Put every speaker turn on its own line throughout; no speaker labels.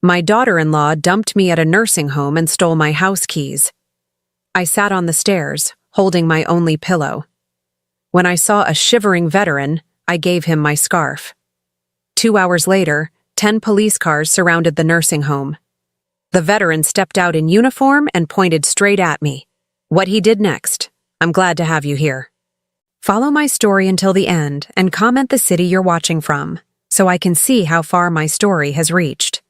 My daughter-in-law dumped me at a nursing home and stole my house keys. I sat on the stairs, holding my only pillow. When I saw a shivering veteran, I gave him my scarf. 2 hours later, 10 police cars surrounded the nursing home. The veteran stepped out in uniform and pointed straight at me. What he did next, I'm glad to have you here. Follow my story until the end and comment the city you're watching from, so I can see how far my story has reached.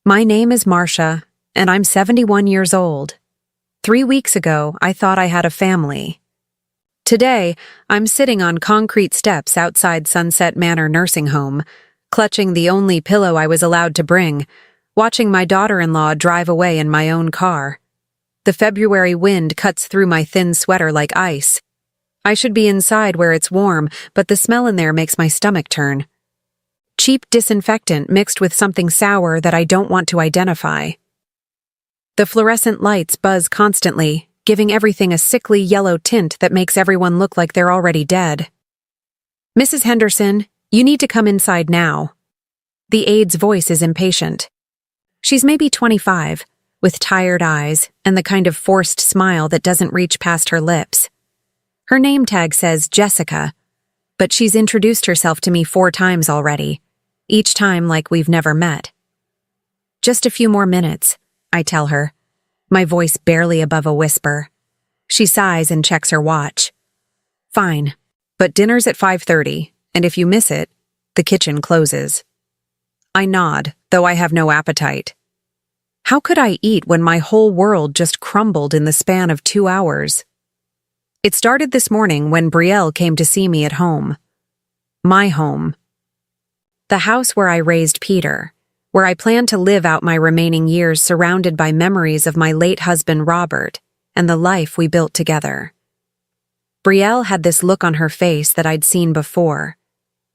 My name is Marcia, and I'm 71 years old. 3 weeks ago, I thought I had a family. Today, I'm sitting on concrete steps outside Sunset Manor Nursing Home, clutching the only pillow I was allowed to bring, watching my daughter-in-law drive away in my own car. The February wind cuts through my thin sweater like ice. I should be inside where it's warm, but the smell in there makes my stomach turn. Cheap disinfectant mixed with something sour that I don't want to identify. The fluorescent lights buzz constantly, giving everything a sickly yellow tint that makes everyone look like they're already dead. Mrs. Henderson, you need to come inside now. The aide's voice is impatient. She's maybe 25, with tired eyes and the kind of forced smile that doesn't reach past her lips. Her name tag says Jessica, but she's introduced herself to me 4 times already, each time like we've never met. Just a few more minutes, I tell her, my voice barely above a whisper. She sighs and checks her watch. Fine, but dinner's at 5:30, and if you miss it, the kitchen closes. I nod, though I have no appetite. How could I eat when my whole world just crumbled in the span of 2 hours? It started this morning when Brielle came to see me at home. My home. The house where I raised Peter, where I plan to live out my remaining years surrounded by memories of my late husband Robert and the life we built together. Brielle had this look on her face that I'd seen before,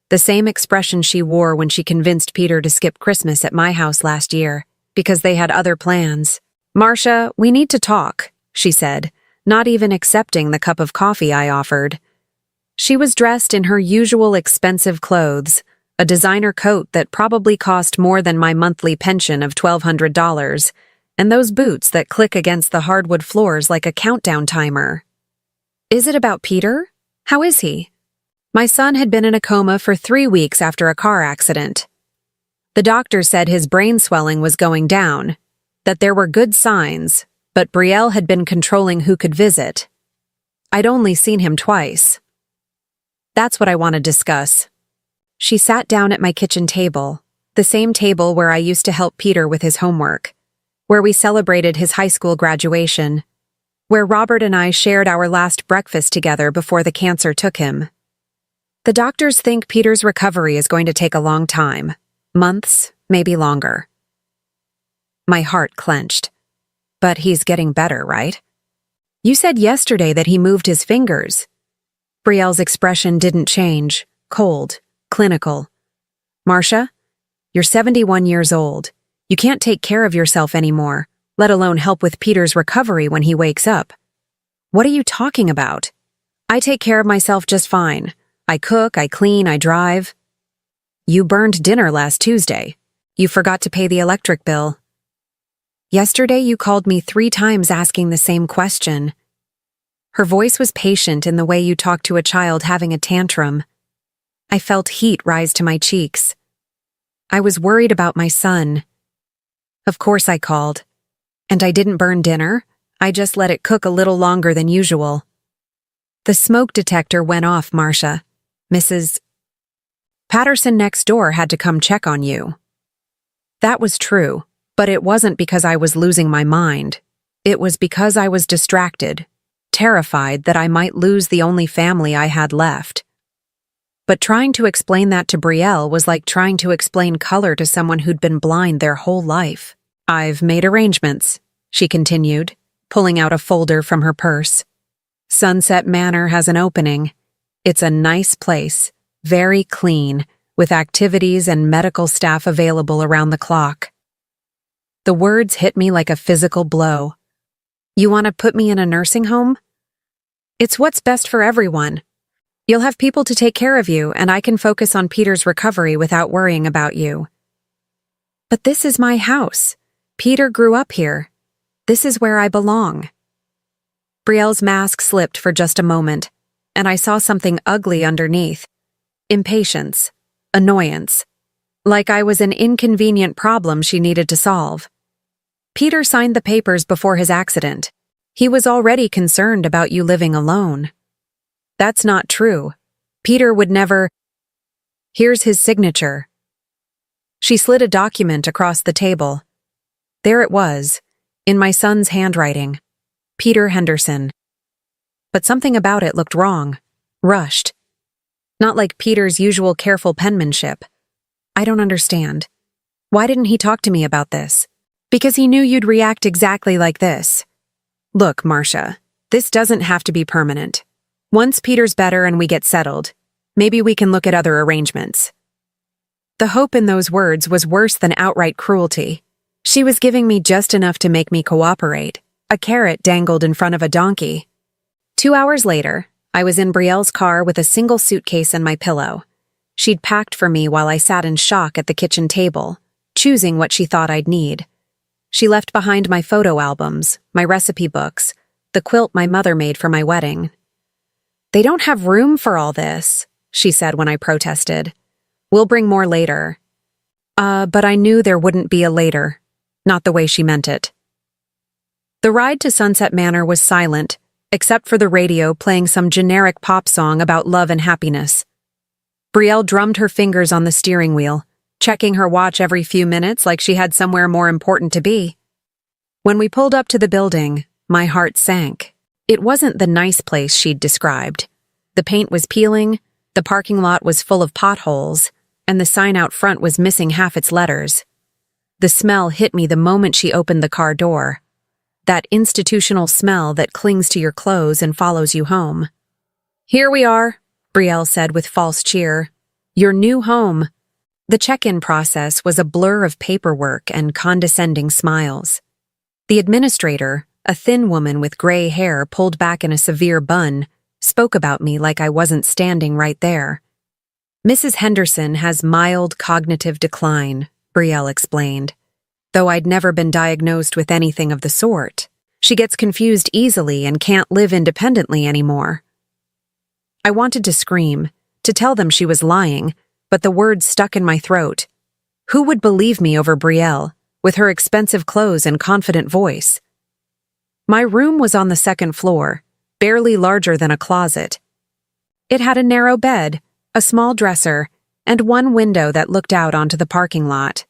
the same expression she wore when she convinced Peter to skip Christmas at my house last year, because they had other plans. Marcia, we need to talk, she said, not even accepting the cup of coffee I offered. She was dressed in her usual expensive clothes, a designer coat that probably cost more than my monthly pension of $1,200, and those boots that click against the hardwood floors like a countdown timer. Is it about Peter? How is he? My son had been in a coma for 3 weeks after a car accident. The doctor said his brain swelling was going down, that there were good signs, but Brielle had been controlling who could visit. I'd only seen him twice. That's what I want to discuss. She sat down at my kitchen table, the same table where I used to help Peter with his homework, where we celebrated his high school graduation, where Robert and I shared our last breakfast together before the cancer took him. The doctors think Peter's recovery is going to take a long time. Months, maybe longer. My heart clenched. But he's getting better, right? You said yesterday that he moved his fingers. Brielle's expression didn't change, cold, clinical. Marcia, you're 71 years old. You can't take care of yourself anymore, let alone help with Peter's recovery when he wakes up. What are you talking about? I take care of myself just fine. I cook, I clean, I drive. You burned dinner last Tuesday. You forgot to pay the electric bill. Yesterday you called me 3 times asking the same question. Her voice was patient in the way you talk to a child having a tantrum. I felt heat rise to my cheeks. I was worried about my son. Of course I called. And I didn't burn dinner. I just let it cook a little longer than usual. The smoke detector went off, Marcia. Mrs. Patterson next door had to come check on you. That was true, but it wasn't because I was losing my mind. It was because I was distracted, terrified that I might lose the only family I had left. But trying to explain that to Brielle was like trying to explain color to someone who'd been blind their whole life. I've made arrangements, she continued, pulling out a folder from her purse. Sunset Manor has an opening. It's a nice place, very clean, with activities and medical staff available around the clock. The words hit me like a physical blow. You want to put me in a nursing home? It's what's best for everyone. You'll have people to take care of you, and I can focus on Peter's recovery without worrying about you. But this is my house. Peter grew up here. This is where I belong. Brielle's mask slipped for just a moment, and I saw something ugly underneath. Impatience. Annoyance. Like I was an inconvenient problem she needed to solve. Peter signed the papers before his accident. He was already concerned about you living alone. That's not true. Peter would never... Here's his signature. She slid a document across the table. There it was, in my son's handwriting. Peter Henderson. But something about it looked wrong. Rushed. Not like Peter's usual careful penmanship. I don't understand. Why didn't he talk to me about this? Because he knew you'd react exactly like this. Look, Marcia, this doesn't have to be permanent. Once Peter's better and we get settled, maybe we can look at other arrangements. The hope in those words was worse than outright cruelty. She was giving me just enough to make me cooperate, a carrot dangled in front of a donkey. 2 hours later, I was in Brielle's car with a single suitcase and my pillow. She'd packed for me while I sat in shock at the kitchen table, choosing what she thought I'd need. She left behind my photo albums, my recipe books, the quilt my mother made for my wedding. They don't have room for all this, she said when I protested. We'll bring more later. But I knew there wouldn't be a later. Not the way she meant it. The ride to Sunset Manor was silent, except for the radio playing some generic pop song about love and happiness. Brielle drummed her fingers on the steering wheel, checking her watch every few minutes like she had somewhere more important to be. When we pulled up to the building, my heart sank. It wasn't the nice place she'd described. The paint was peeling, the parking lot was full of potholes, and the sign out front was missing half its letters. The smell hit me the moment she opened the car door. That institutional smell that clings to your clothes and follows you home. Here we are, Brielle said with false cheer. Your new home. The check-in process was a blur of paperwork and condescending smiles. The administrator, a thin woman with gray hair pulled back in a severe bun, spoke about me like I wasn't standing right there. Mrs. Henderson has mild cognitive decline, Brielle explained, though I'd never been diagnosed with anything of the sort. She gets confused easily and can't live independently anymore. I wanted to scream, to tell them she was lying, but the words stuck in my throat. Who would believe me over Brielle, with her expensive clothes and confident voice? My room was on the second floor, barely larger than a closet. It had a narrow bed, a small dresser, and one window that looked out onto the parking lot.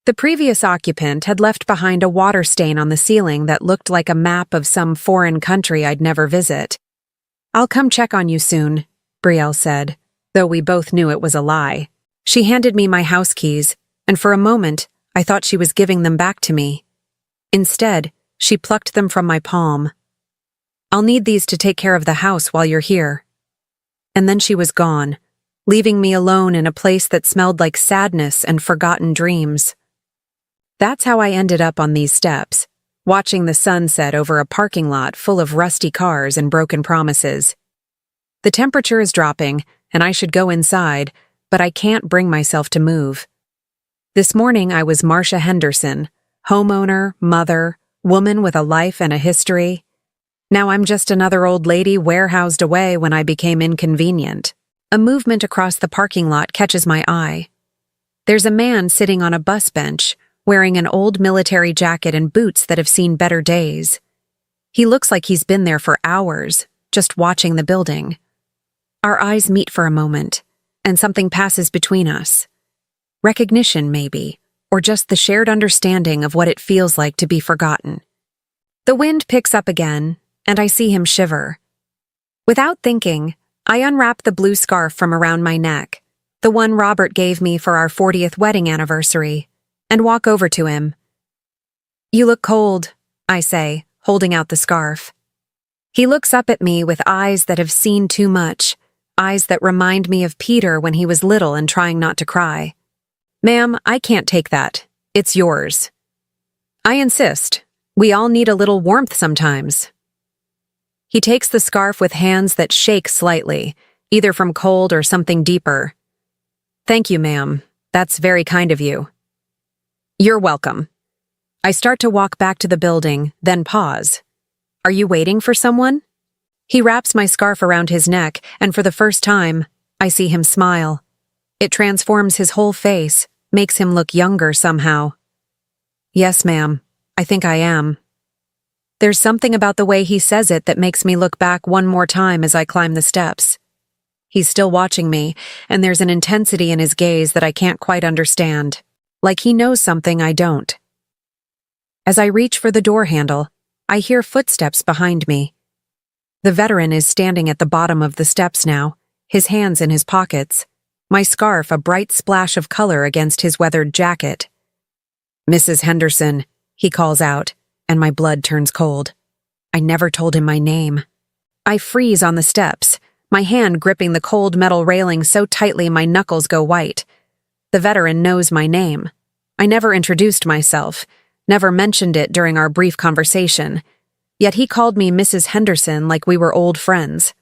The previous occupant had left behind a water stain on the ceiling that looked like a map of some foreign country I'd never visit. I'll come check on you soon, Brielle said, though we both knew it was a lie. She handed me my house keys, and for a moment, I thought she was giving them back to me. Instead, she plucked them from my palm. I'll need these to take care of the house while you're here. And then she was gone, leaving me alone in a place that smelled like sadness and forgotten dreams. That's how I ended up on these steps, watching the sun set over a parking lot full of rusty cars and broken promises. The temperature is dropping, and I should go inside, but I can't bring myself to move. This morning I was Marcia Henderson, homeowner, mother, woman with a life and a history. Now I'm just another old lady warehoused away when I became inconvenient. A movement across the parking lot catches my eye. There's a man sitting on a bus bench, wearing an old military jacket and boots that have seen better days. He looks like he's been there for hours, just watching the building. Our eyes meet for a moment, and something passes between us. Recognition, maybe, or just the shared understanding of what it feels like to be forgotten. The wind picks up again, and I see him shiver. Without thinking, I unwrap the blue scarf from around my neck, the one Robert gave me for our 40th wedding anniversary, and walk over to him. You look cold, I say, holding out the scarf. He looks up at me with eyes that have seen too much, eyes that remind me of Peter when he was little and trying not to cry. Ma'am, I can't take that. It's yours. I insist. We all need a little warmth sometimes. He takes the scarf with hands that shake slightly, either from cold or something deeper. Thank you, ma'am. That's very kind of you. You're welcome. I start to walk back to the building, then pause. Are you waiting for someone? He wraps my scarf around his neck, and for the first time, I see him smile. It transforms his whole face, makes him look younger somehow. Yes, ma'am. I think I am. There's something about the way he says it that makes me look back one more time as I climb the steps. He's still watching me, and there's an intensity in his gaze that I can't quite understand, like he knows something I don't. As I reach for the door handle, I hear footsteps behind me. The veteran is standing at the bottom of the steps now, his hands in his pockets, my scarf a bright splash of color against his weathered jacket. Mrs. Henderson, he calls out, and my blood turns cold. I never told him my name. I freeze on the steps, my hand gripping the cold metal railing so tightly my knuckles go white. The veteran knows my name. I never introduced myself, never mentioned it during our brief conversation. Yet he called me Mrs. Henderson like we were old friends.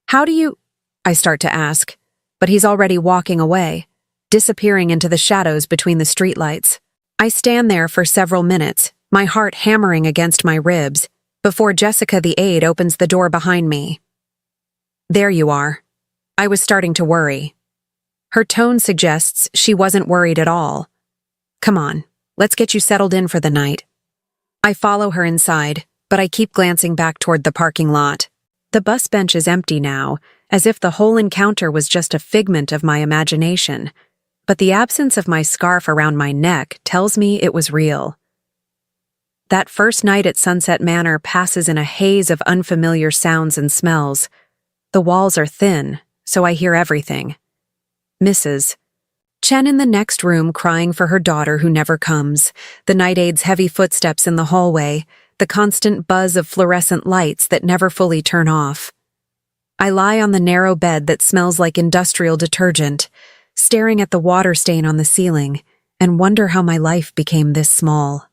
How do you... I start to ask, but he's already walking away, disappearing into the shadows between the streetlights. I stand there for several minutes, my heart hammering against my ribs, before Jessica the aide opens the door behind me. There you are. I was starting to worry. Her tone suggests she wasn't worried at all. Come on, let's get you settled in for the night. I follow her inside, but I keep glancing back toward the parking lot. The bus bench is empty now, as if the whole encounter was just a figment of my imagination. But the absence of my scarf around my neck tells me it was real. That first night at Sunset Manor passes in a haze of unfamiliar sounds and smells. The walls are thin, so I hear everything. Mrs. Chen in the next room crying for her daughter who never comes, the night aide's heavy footsteps in the hallway, the constant buzz of fluorescent lights that never fully turn off. I lie on the narrow bed that smells like industrial detergent, staring at the water stain on the ceiling, and wonder how my life became this small.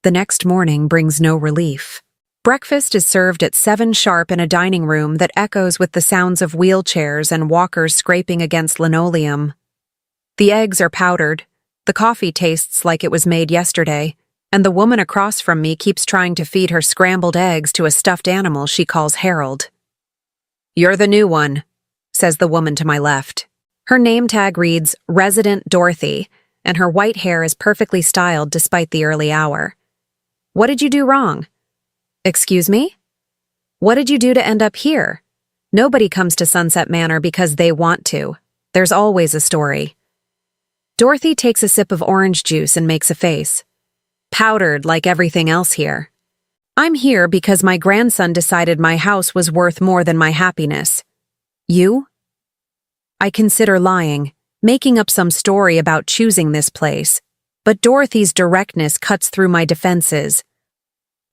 The next morning brings no relief. Breakfast is served at 7 sharp in a dining room that echoes with the sounds of wheelchairs and walkers scraping against linoleum. The eggs are powdered, the coffee tastes like it was made yesterday, and the woman across from me keeps trying to feed her scrambled eggs to a stuffed animal she calls Harold. You're the new one, says the woman to my left. Her name tag reads Resident Dorothy, and her white hair is perfectly styled despite the early hour. What did you do wrong? Excuse me? What did you do to end up here? Nobody comes to Sunset Manor because they want to. There's always a story. Dorothy takes a sip of orange juice and makes a face. Powdered like everything else here. I'm here because my grandson decided my house was worth more than my happiness. You? I consider lying, making up some story about choosing this place, but Dorothy's directness cuts through my defenses.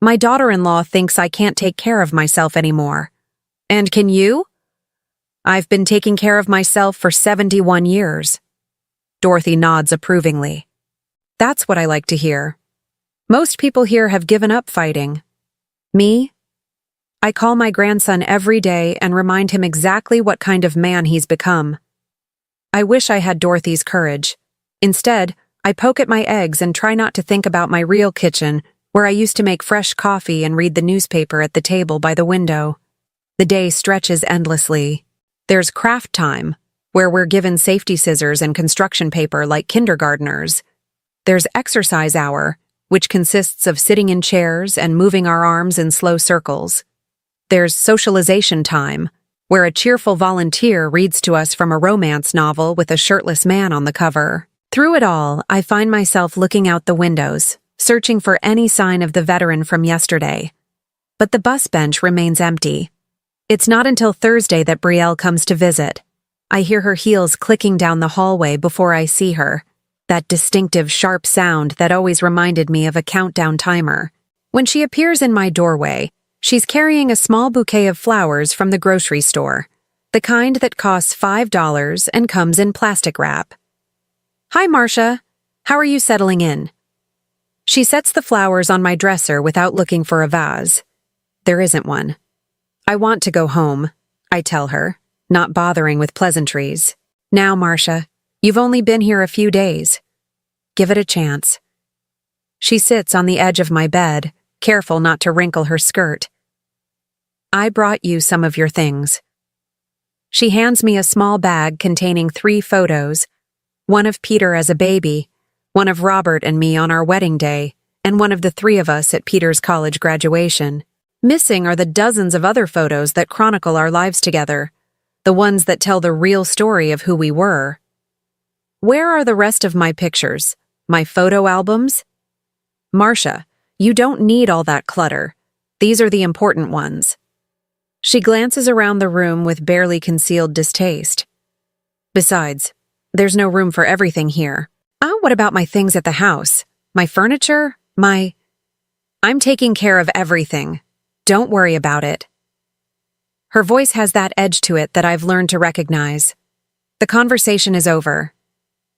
My daughter-in-law thinks I can't take care of myself anymore. And can you? I've been taking care of myself for 71 years. Dorothy nods approvingly. That's what I like to hear. Most people here have given up fighting. Me? I call my grandson every day and remind him exactly what kind of man he's become. I wish I had Dorothy's courage. Instead, I poke at my eggs and try not to think about my real kitchen, where I used to make fresh coffee and read the newspaper at the table by the window. The day stretches endlessly. There's craft time, where we're given safety scissors and construction paper like kindergartners. There's exercise hour, which consists of sitting in chairs and moving our arms in slow circles. There's socialization time, where a cheerful volunteer reads to us from a romance novel with a shirtless man on the cover. Through it all, I find myself looking out the windows, searching for any sign of the veteran from yesterday. But the bus bench remains empty. It's not until Thursday that Brielle comes to visit. I hear her heels clicking down the hallway before I see her. That distinctive, sharp sound that always reminded me of a countdown timer. When she appears in my doorway, she's carrying a small bouquet of flowers from the grocery store, the kind that costs $5 and comes in plastic wrap. Hi, Marcia. How are you settling in? She sets the flowers on my dresser without looking for a vase. There isn't one. I want to go home, I tell her, not bothering with pleasantries. Now, Marcia, you've only been here a few days. Give it a chance. She sits on the edge of my bed, careful not to wrinkle her skirt. I brought you some of your things. She hands me a small bag containing 3 photos, one of Peter as a baby, one of Robert and me on our wedding day, and one of the 3 of us at Peter's college graduation. Missing are the dozens of other photos that chronicle our lives together, the ones that tell the real story of who we were. Where are the rest of my pictures? My photo albums? Marcia, you don't need all that clutter. These are the important ones. She glances around the room with barely concealed distaste. Besides, there's no room for everything here. What about my things at the house? My furniture? I'm taking care of everything. Don't worry about it. Her voice has that edge to it that I've learned to recognize. The conversation is over.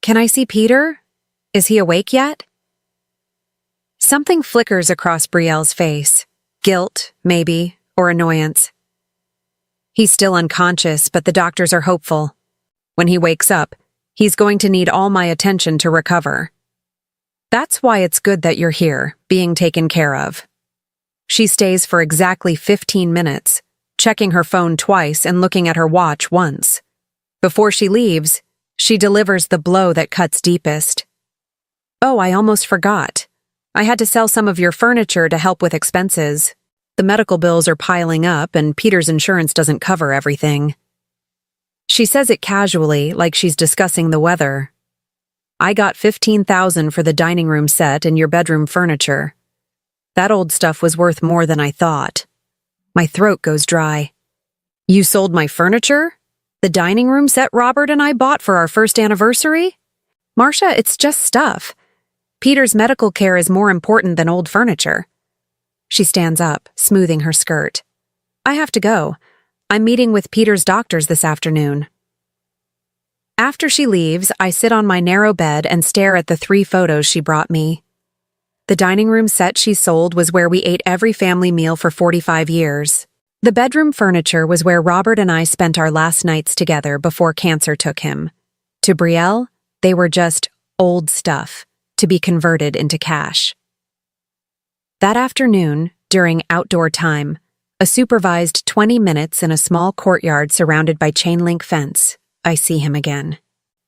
Can I see Peter? Is he awake yet? Something flickers across Brielle's face. Guilt, maybe, or annoyance. He's still unconscious, but the doctors are hopeful. When he wakes up, he's going to need all my attention to recover. That's why it's good that you're here, being taken care of. She stays for exactly 15 minutes, checking her phone twice and looking at her watch once. Before she leaves, she delivers the blow that cuts deepest. Oh, I almost forgot. I had to sell some of your furniture to help with expenses. The medical bills are piling up and Peter's insurance doesn't cover everything. She says it casually, like she's discussing the weather. I got $15,000 for the dining room set and your bedroom furniture. That old stuff was worth more than I thought. My throat goes dry. You sold my furniture? The dining room set Robert and I bought for our first anniversary? Marcia, it's just stuff. Peter's medical care is more important than old furniture. She stands up, smoothing her skirt. I have to go. I'm meeting with Peter's doctors this afternoon. After she leaves, I sit on my narrow bed and stare at the 3 photos she brought me. The dining room set she sold was where we ate every family meal for 45 years. The bedroom furniture was where Robert and I spent our last nights together before cancer took him. To Brielle, they were just old stuff to be converted into cash. That afternoon, during outdoor time, a supervised 20 minutes in a small courtyard surrounded by chain-link fence, I see him again.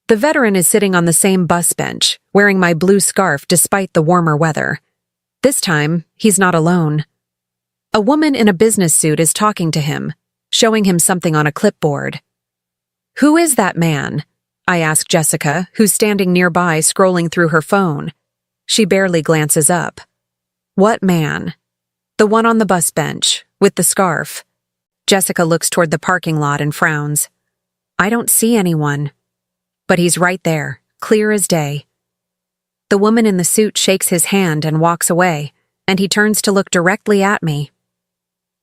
The veteran is sitting on the same bus bench, wearing my blue scarf despite the warmer weather. This time, he's not alone. A woman in a business suit is talking to him, showing him something on a clipboard. Who is that man? I ask Jessica, who's standing nearby scrolling through her phone. She barely glances up. What man? The one on the bus bench, with the scarf. Jessica looks toward the parking lot and frowns. I don't see anyone. But he's right there, clear as day. The woman in the suit shakes his hand and walks away, and he turns to look directly at me.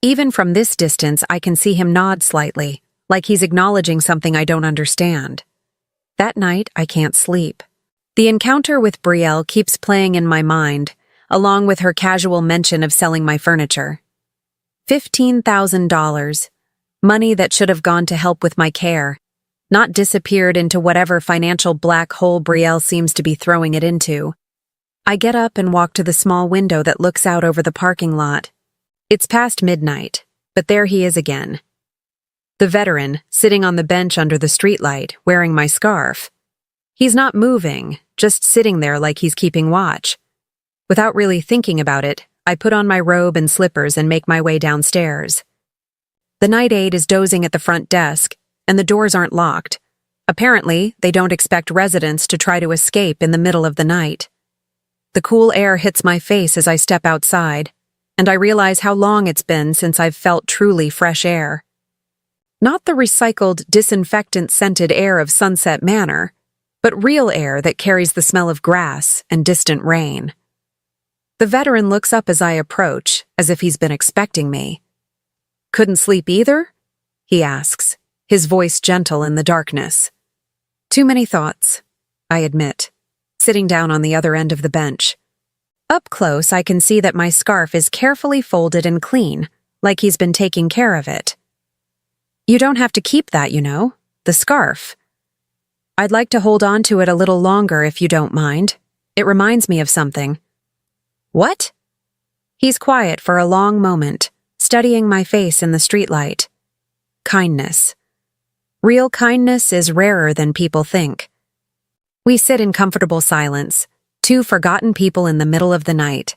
Even from this distance, I can see him nod slightly, like he's acknowledging something I don't understand. That night, I can't sleep. The encounter with Brielle keeps playing in my mind, along with her casual mention of selling my furniture. $15,000. Money that should have gone to help with my care, not disappeared into whatever financial black hole Brielle seems to be throwing it into. I get up and walk to the small window that looks out over the parking lot. It's past midnight, but there he is again. The veteran, sitting on the bench under the streetlight, wearing my scarf. He's not moving, just sitting there like he's keeping watch. Without really thinking about it, I put on my robe and slippers and make my way downstairs. The night aide is dozing at the front desk, and the doors aren't locked. Apparently, they don't expect residents to try to escape in the middle of the night. The cool air hits my face as I step outside, and I realize how long it's been since I've felt truly fresh air. Not the recycled, disinfectant-scented air of Sunset Manor, but real air that carries the smell of grass and distant rain. The veteran looks up as I approach, as if he's been expecting me. Couldn't sleep either? He asks, his voice gentle in the darkness. Too many thoughts, I admit, sitting down on the other end of the bench. Up close, I can see that my scarf is carefully folded and clean, like he's been taking care of it. You don't have to keep that, you know, the scarf. I'd like to hold on to it a little longer if you don't mind. It reminds me of something. What? He's quiet for a long moment, studying my face in the streetlight. Kindness. Real kindness is rarer than people think. We sit in comfortable silence, two forgotten people in the middle of the night.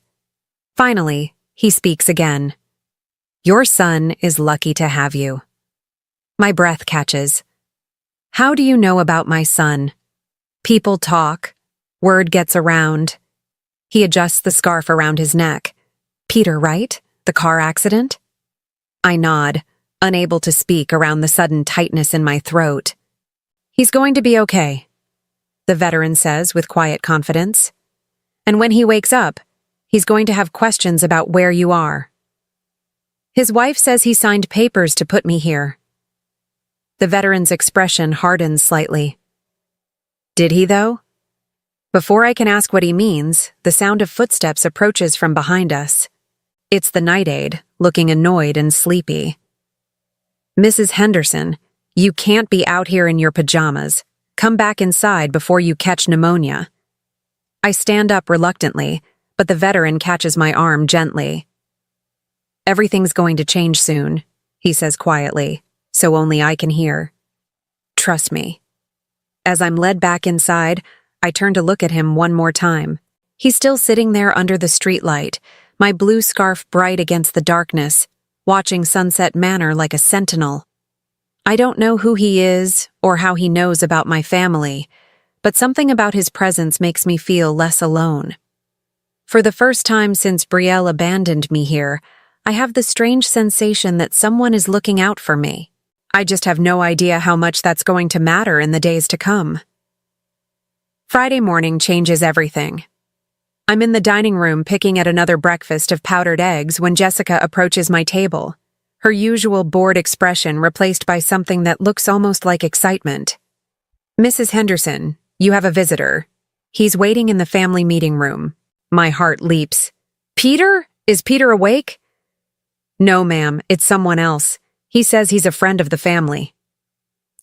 Finally, he speaks again. Your son is lucky to have you. My breath catches. How do you know about my son? People talk. Word gets around. He adjusts the scarf around his neck. Peter, right? The car accident? I nod, unable to speak around the sudden tightness in my throat. He's going to be okay, the veteran says with quiet confidence. And when he wakes up, he's going to have questions about where you are. His wife says he signed papers to put me here. The veteran's expression hardens slightly. Did he, though? Before I can ask what he means, the sound of footsteps approaches from behind us. It's the night aide, looking annoyed and sleepy. Mrs. Henderson, you can't be out here in your pajamas. Come back inside before you catch pneumonia. I stand up reluctantly, but the veteran catches my arm gently. Everything's going to change soon, he says quietly, so only I can hear. Trust me. As I'm led back inside, I turn to look at him one more time. He's still sitting there under the streetlight, my blue scarf bright against the darkness, watching Sunset Manor like a sentinel. I don't know who he is or how he knows about my family, but something about his presence makes me feel less alone. For the first time since Brielle abandoned me here, I have the strange sensation that someone is looking out for me. I just have no idea how much that's going to matter in the days to come. Friday morning changes everything. I'm in the dining room picking at another breakfast of powdered eggs when Jessica approaches my table, her usual bored expression replaced by something that looks almost like excitement. Mrs. Henderson, you have a visitor. He's waiting in the family meeting room. My heart leaps. Peter? Is Peter awake? No, ma'am, it's someone else. He says he's a friend of the family.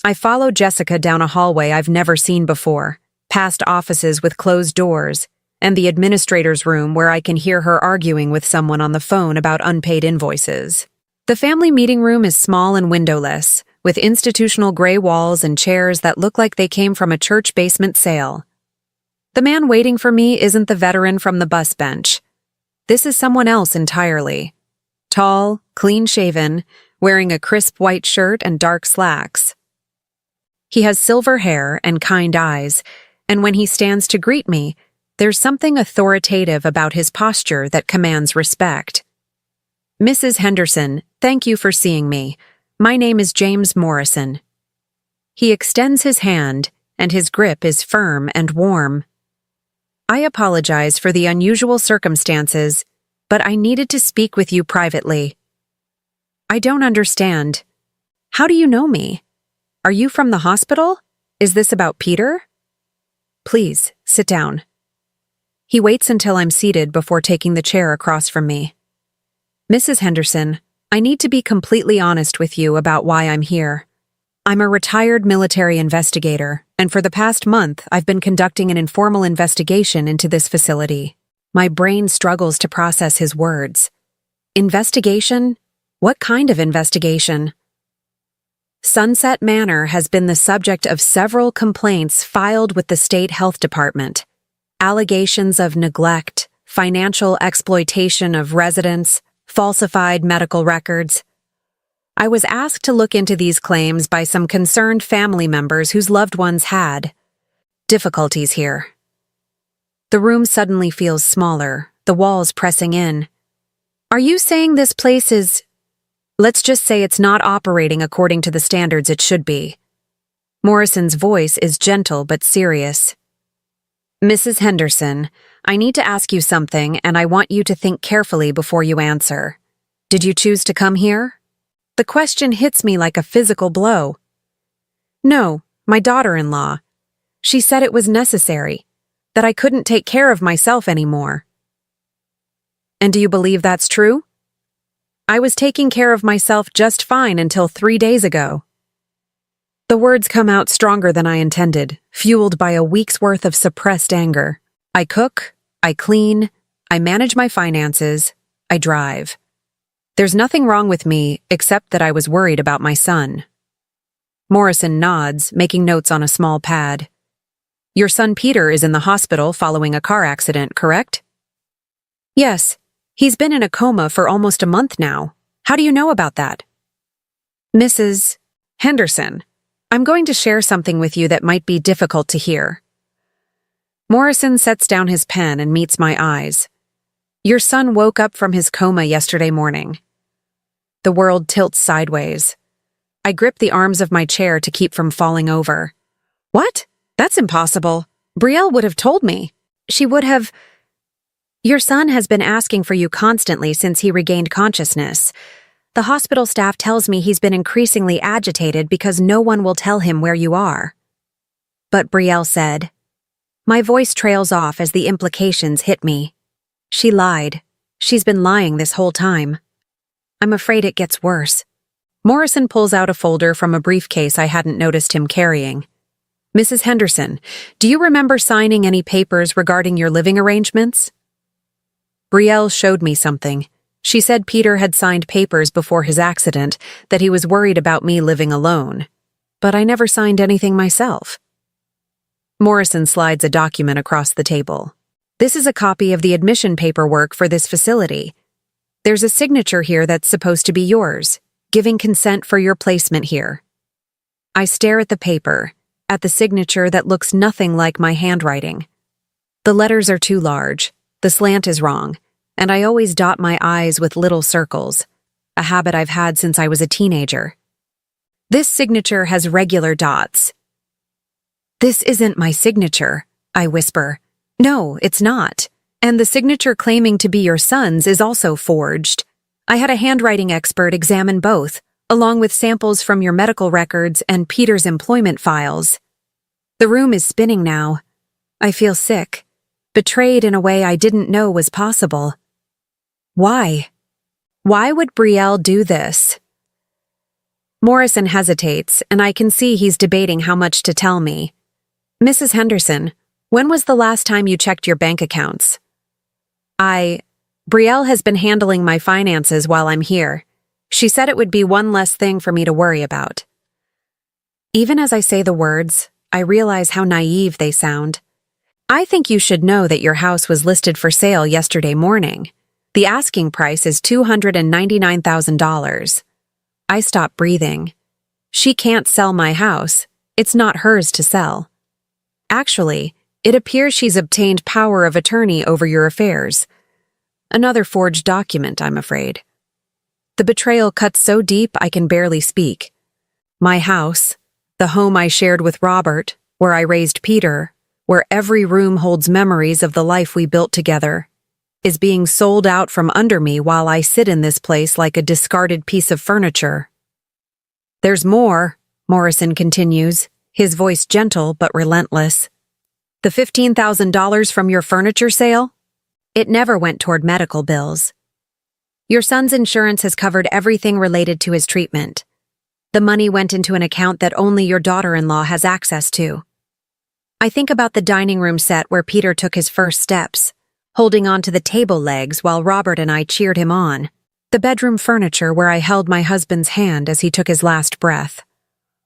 I follow Jessica down a hallway I've never seen before, past offices with closed doors, and the administrator's room where I can hear her arguing with someone on the phone about unpaid invoices. The family meeting room is small and windowless, with institutional gray walls and chairs that look like they came from a church basement sale. The man waiting for me isn't the veteran from the bus bench. This is someone else entirely. Tall, clean-shaven, wearing a crisp white shirt and dark slacks. He has silver hair and kind eyes, and when he stands to greet me, there's something authoritative about his posture that commands respect. Mrs. Henderson, thank you for seeing me. My name is James Morrison. He extends his hand, and his grip is firm and warm. I apologize for the unusual circumstances, but I needed to speak with you privately. I don't understand. How do you know me? Are you from the hospital? Is this about Peter? Please, sit down. He waits until I'm seated before taking the chair across from me. Mrs. Henderson, I need to be completely honest with you about why I'm here. I'm a retired military investigator, and for the past month, I've been conducting an informal investigation into this facility. My brain struggles to process his words. Investigation? What kind of investigation? Sunset Manor has been the subject of several complaints filed with the state health department. Allegations of neglect, financial exploitation of residents, falsified medical records. I was asked to look into these claims by some concerned family members whose loved ones had difficulties here. The room suddenly feels smaller, the walls pressing in. Are you saying this place is... Let's just say it's not operating according to the standards it should be. Morrison's voice is gentle but serious. Mrs. Henderson, I need to ask you something, and I want you to think carefully before you answer. Did you choose to come here? The question hits me like a physical blow. No, my daughter-in-law. She said it was necessary, that I couldn't take care of myself anymore. And do you believe that's true? I was taking care of myself just fine until 3 days ago. The words come out stronger than I intended, fueled by a week's worth of suppressed anger. I cook, I clean, I manage my finances. I drive. There's nothing wrong with me except that I was worried about my son. Morrison nods, making notes on a small pad. Your son Peter is in the hospital following a car accident, correct? Yes. He's been in a coma for almost a month now. How do you know about that? Mrs. Henderson, I'm going to share something with you that might be difficult to hear. Morrison sets down his pen and meets my eyes. Your son woke up from his coma yesterday morning. The world tilts sideways. I grip the arms of my chair to keep from falling over. What? That's impossible. Brielle would have told me. She would have... Your son has been asking for you constantly since he regained consciousness. The hospital staff tells me he's been increasingly agitated because no one will tell him where you are. But Brielle said. My voice trails off as the implications hit me. She lied. She's been lying this whole time. I'm afraid it gets worse. Morrison pulls out a folder from a briefcase I hadn't noticed him carrying. Mrs. Henderson, do you remember signing any papers regarding your living arrangements? Brielle showed me something. She said Peter had signed papers before his accident, that he was worried about me living alone. But I never signed anything myself. Morrison slides a document across the table. This is a copy of the admission paperwork for this facility. There's a signature here that's supposed to be yours, giving consent for your placement here. I stare at the paper, at the signature that looks nothing like my handwriting. The letters are too large. The slant is wrong, and I always dot my I's with little circles, a habit I've had since I was a teenager. This signature has regular dots. This isn't my signature, I whisper. No, it's not. And the signature claiming to be your son's is also forged. I had a handwriting expert examine both, along with samples from your medical records and Peter's employment files. The room is spinning now. I feel sick. Betrayed in a way I didn't know was possible. Why? Why would Brielle do this? Morrison hesitates, and I can see he's debating how much to tell me. Mrs. Henderson, when was the last time you checked your bank accounts? Brielle has been handling my finances while I'm here. She said it would be one less thing for me to worry about. Even as I say the words, I realize how naive they sound. I think you should know that your house was listed for sale yesterday morning. The asking price is $299,000. I stop breathing. She can't sell my house. It's not hers to sell. Actually, it appears she's obtained power of attorney over your affairs. Another forged document, I'm afraid. The betrayal cuts so deep I can barely speak. My house, the home I shared with Robert, where I raised Peter, where every room holds memories of the life we built together, is being sold out from under me while I sit in this place like a discarded piece of furniture. There's more, Morrison continues, his voice gentle but relentless. The $15,000 from your furniture sale? It never went toward medical bills. Your son's insurance has covered everything related to his treatment. The money went into an account that only your daughter-in-law has access to. I think about the dining room set where Peter took his first steps, holding on to the table legs while Robert and I cheered him on, the bedroom furniture where I held my husband's hand as he took his last breath,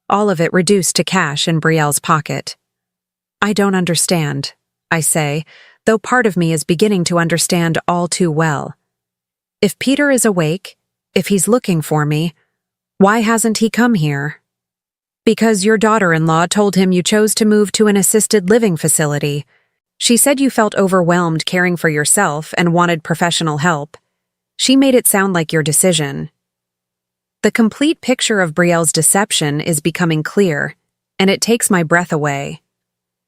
all of it reduced to cash in Brielle's pocket. I don't understand, I say, though part of me is beginning to understand all too well. If Peter is awake, if he's looking for me, why hasn't he come here? Because your daughter-in-law told him you chose to move to an assisted living facility. She said you felt overwhelmed caring for yourself and wanted professional help. She made it sound like your decision. The complete picture of Brielle's deception is becoming clear, and it takes my breath away.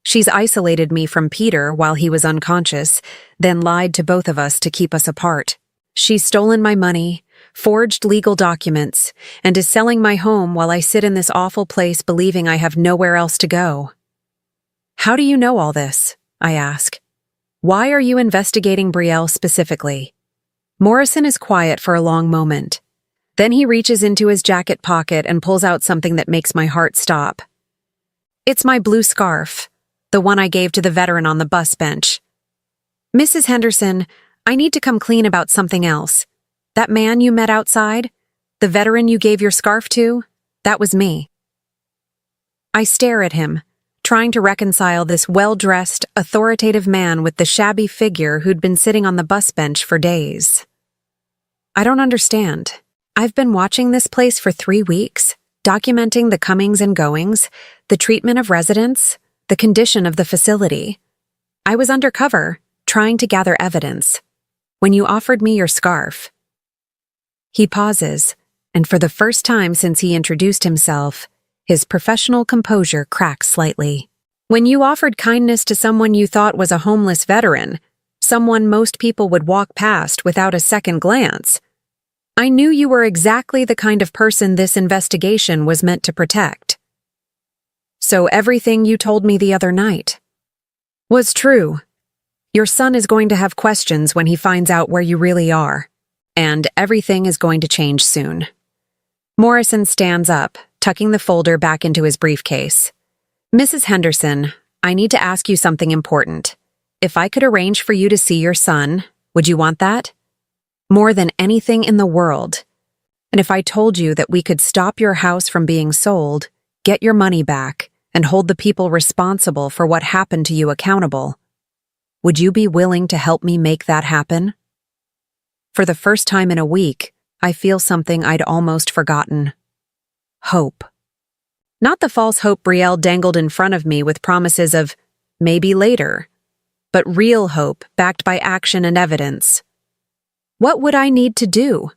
She's isolated me from Peter while he was unconscious, then lied to both of us to keep us apart. She's stolen my money, forged legal documents, and is selling my home while I sit in this awful place believing I have nowhere else to go. How do you know all this? I ask. Why are you investigating Brielle specifically? Morrison is quiet for a long moment. Then he reaches into his jacket pocket and pulls out something that makes my heart stop. It's my blue scarf, the one I gave to the veteran on the bus bench. Mrs. Henderson, I need to come clean about something else. That man you met outside, the veteran you gave your scarf to, that was me. I stare at him, trying to reconcile this well-dressed, authoritative man with the shabby figure who'd been sitting on the bus bench for days. I don't understand. I've been watching this place for 3 weeks, documenting the comings and goings, the treatment of residents, the condition of the facility. I was undercover, trying to gather evidence, when you offered me your scarf. He pauses, and for the first time since he introduced himself, his professional composure cracks slightly. When you offered kindness to someone you thought was a homeless veteran, someone most people would walk past without a second glance, I knew you were exactly the kind of person this investigation was meant to protect. So everything you told me the other night was true. Your son is going to have questions when he finds out where you really are, and everything is going to change soon. Morrison stands up, tucking the folder back into his briefcase. Mrs. Henderson, I need to ask you something important. If I could arrange for you to see your son, would you want that? More than anything in the world. And if I told you that we could stop your house from being sold, get your money back, and hold the people responsible for what happened to you accountable, would you be willing to help me make that happen? For the first time in a week, I feel something I'd almost forgotten. Hope. Not the false hope Brielle dangled in front of me with promises of maybe later, but real hope backed by action and evidence. What would I need to do?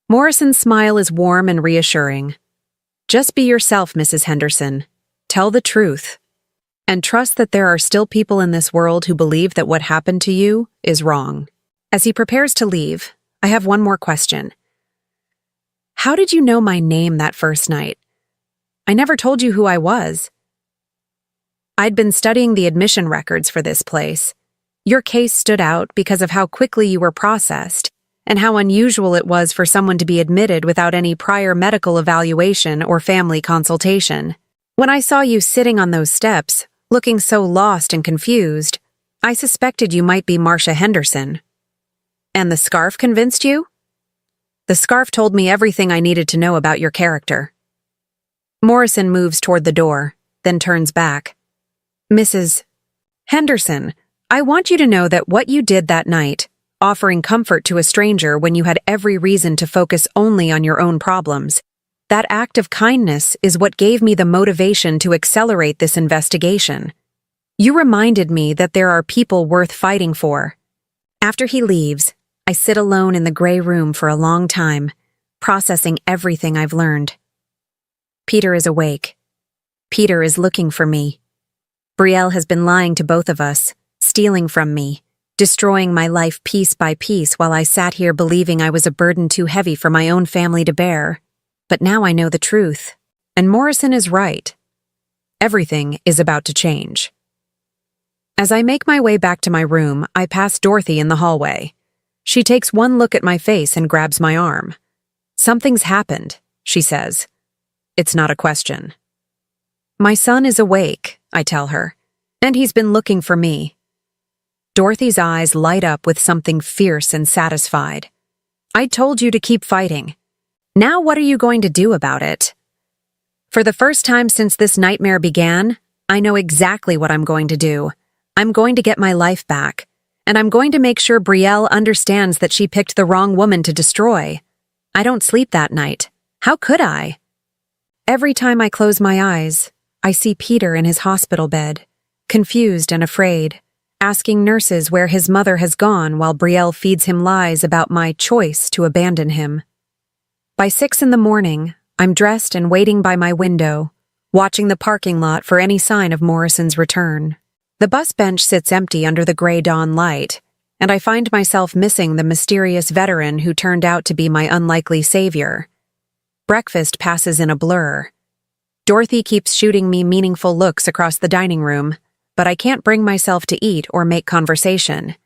Morrison's smile is warm and reassuring. Just be yourself, Mrs. Henderson. Tell the truth. And trust that there are still people in this world who believe that what happened to you is wrong. As he prepares to leave, I have one more question. How did you know my name that first night? I never told you who I was. I'd been studying the admission records for this place. Your case stood out because of how quickly you were processed and how unusual it was for someone to be admitted without any prior medical evaluation or family consultation. When I saw you sitting on those steps, looking so lost and confused, I suspected you might be Marcia Henderson. And the scarf convinced you? The scarf told me everything I needed to know about your character. Morrison moves toward the door, then turns back. Mrs. Henderson, I want you to know that what you did that night, offering comfort to a stranger when you had every reason to focus only on your own problems, that act of kindness is what gave me the motivation to accelerate this investigation. You reminded me that there are people worth fighting for. After he leaves, I sit alone in the gray room for a long time, processing everything I've learned. Peter is awake. Peter is looking for me. Brielle has been lying to both of us, stealing from me, destroying my life piece by piece while I sat here believing I was a burden too heavy for my own family to bear. But now I know the truth, and Morrison is right. Everything is about to change. As I make my way back to my room, I pass Dorothy in the hallway. She takes one look at my face and grabs my arm. Something's happened, she says. It's not a question. My son is awake, I tell her, and he's been looking for me. Dorothy's eyes light up with something fierce and satisfied. I told you to keep fighting. Now what are you going to do about it? For the first time since this nightmare began, I know exactly what I'm going to do. I'm going to get my life back, and I'm going to make sure Brielle understands that she picked the wrong woman to destroy. I don't sleep that night. How could I? Every time I close my eyes, I see Peter in his hospital bed, confused and afraid, asking nurses where his mother has gone while Brielle feeds him lies about my choice to abandon him. By 6 a.m, I'm dressed and waiting by my window, watching the parking lot for any sign of Morrison's return. The bus bench sits empty under the gray dawn light, and I find myself missing the mysterious veteran who turned out to be my unlikely savior. Breakfast passes in a blur. Dorothy keeps shooting me meaningful looks across the dining room, but I can't bring myself to eat or make conversation.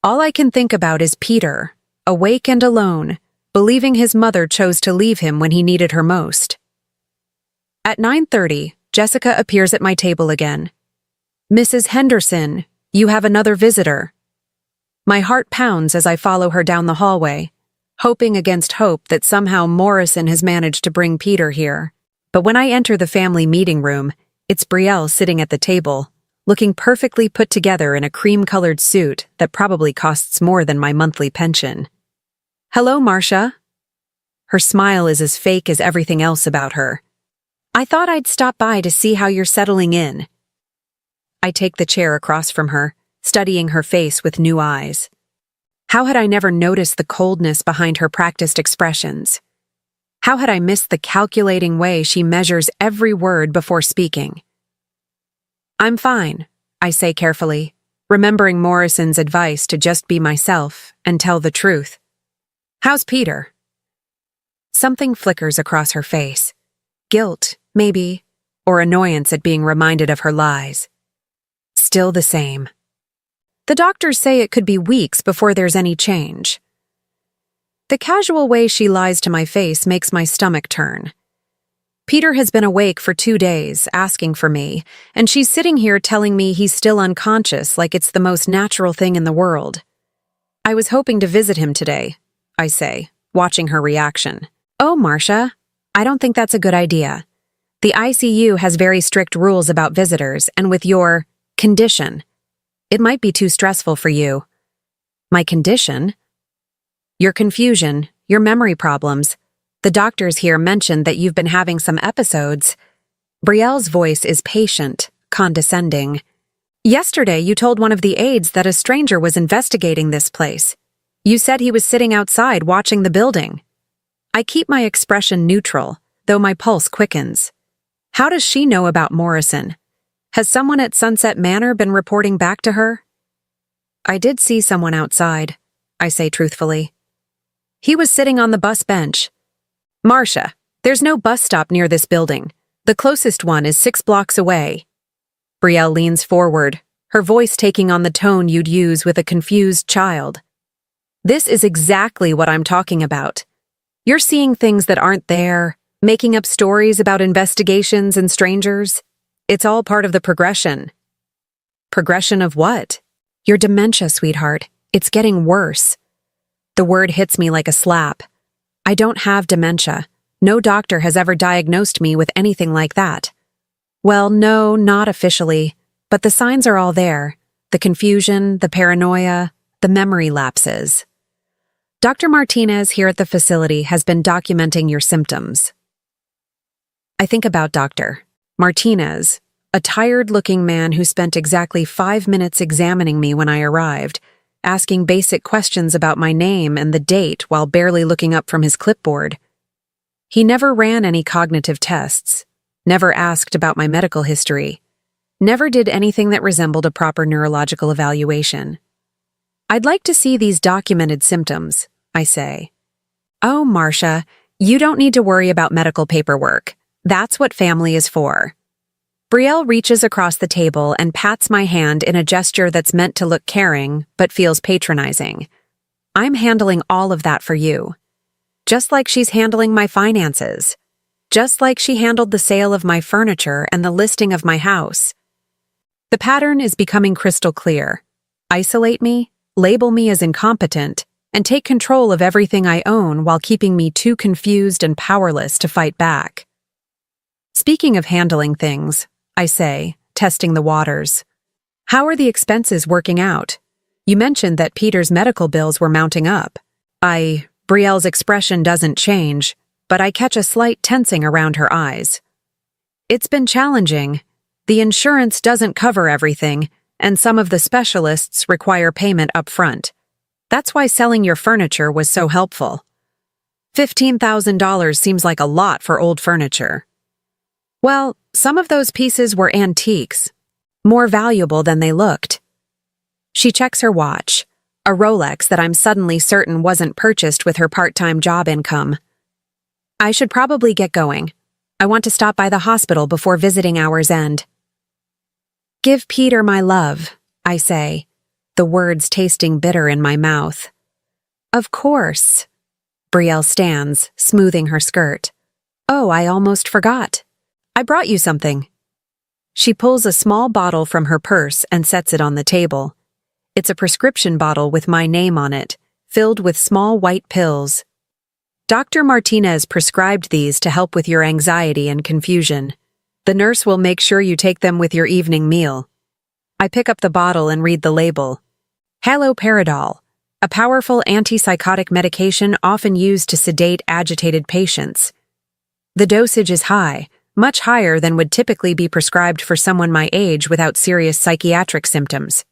All I can think about is Peter, awake and alone, believing his mother chose to leave him when he needed her most. At 9:30, Jessica appears at my table again. Mrs. Henderson, you have another visitor. My heart pounds as I follow her down the hallway, hoping against hope that somehow Morrison has managed to bring Peter here. But when I enter the family meeting room, it's Brielle sitting at the table, looking perfectly put together in a cream-colored suit that probably costs more than my monthly pension. "Hello, Marcia." Her smile is as fake as everything else about her. "I thought I'd stop by to see how you're settling in." I take the chair across from her, studying her face with new eyes. How had I never noticed the coldness behind her practiced expressions? How had I missed the calculating way she measures every word before speaking? "I'm fine," I say carefully, remembering Morrison's advice to just be myself and tell the truth. "How's Peter?" Something flickers across her face. Guilt, maybe, or annoyance at being reminded of her lies. Still the same. "The doctors say it could be weeks before there's any change." The casual way she lies to my face makes my stomach turn. Peter has been awake for 2 days, asking for me, and she's sitting here telling me he's still unconscious like it's the most natural thing in the world. "I was hoping to visit him today," I say, watching her reaction. "Oh, Marcia, I don't think that's a good idea. The ICU has very strict rules about visitors, and with your condition, it might be too stressful for you." "My condition?" "Your confusion, your memory problems. The doctors here mentioned that you've been having some episodes." Brielle's voice is patient, condescending. "Yesterday you told one of the aides that a stranger was investigating this place. You said he was sitting outside watching the building." I keep my expression neutral, though my pulse quickens. How does she know about Morrison? Has someone at Sunset Manor been reporting back to her? "I did see someone outside," I say truthfully. "He was sitting on the bus bench." "Marcia, there's no bus stop near this building. The closest one is 6 blocks away." Brielle leans forward, her voice taking on the tone you'd use with a confused child. "This is exactly what I'm talking about. You're seeing things that aren't there, making up stories about investigations and strangers. It's all part of the progression." "Progression of what?" "Your dementia, sweetheart. It's getting worse." The word hits me like a slap. I don't have dementia. No doctor has ever diagnosed me with anything like that. Well, no, not officially, but the signs are all there. The confusion, the paranoia, the memory lapses. Dr. Martinez here at the facility has been documenting your symptoms. I think about Dr. Martinez, a tired-looking man who spent exactly 5 minutes examining me when I arrived, asking basic questions about my name and the date while barely looking up from his clipboard. He never ran any cognitive tests, never asked about my medical history, never did anything that resembled a proper neurological evaluation. "I'd like to see these documented symptoms," I say. "Oh, Marcia, you don't need to worry about medical paperwork. That's what family is for." Brielle reaches across the table and pats my hand in a gesture that's meant to look caring, but feels patronizing. "I'm handling all of that for you. Just like she's handling my finances. Just like she handled the sale of my furniture and the listing of my house." The pattern is becoming crystal clear. Isolate me, label me as incompetent, and take control of everything I own while keeping me too confused and powerless to fight back. "Speaking of handling things," I say, testing the waters, "how are the expenses working out? You mentioned that Peter's medical bills were mounting up." Brielle's expression doesn't change, but I catch a slight tensing around her eyes. "It's been challenging. The insurance doesn't cover everything, and some of the specialists require payment up front. That's why selling your furniture was so helpful." $15,000 seems like a lot for old furniture. "Well, some of those pieces were antiques, more valuable than they looked." She checks her watch, a Rolex that I'm suddenly certain wasn't purchased with her part-time job income. "I should probably get going. I want to stop by the hospital before visiting hours end." "Give Peter my love," I say, the words tasting bitter in my mouth. "Of course." Brielle stands, smoothing her skirt. "Oh, I almost forgot. I brought you something." She pulls a small bottle from her purse and sets it on the table. It's a prescription bottle with my name on it, filled with small white pills. Dr. Martinez prescribed these to help with your anxiety and confusion. The nurse will make sure you take them with your evening meal. I pick up the bottle and read the label. Haloperidol, a powerful antipsychotic medication often used to sedate agitated patients. The dosage is high, much higher than would typically be prescribed for someone my age without serious psychiatric symptoms.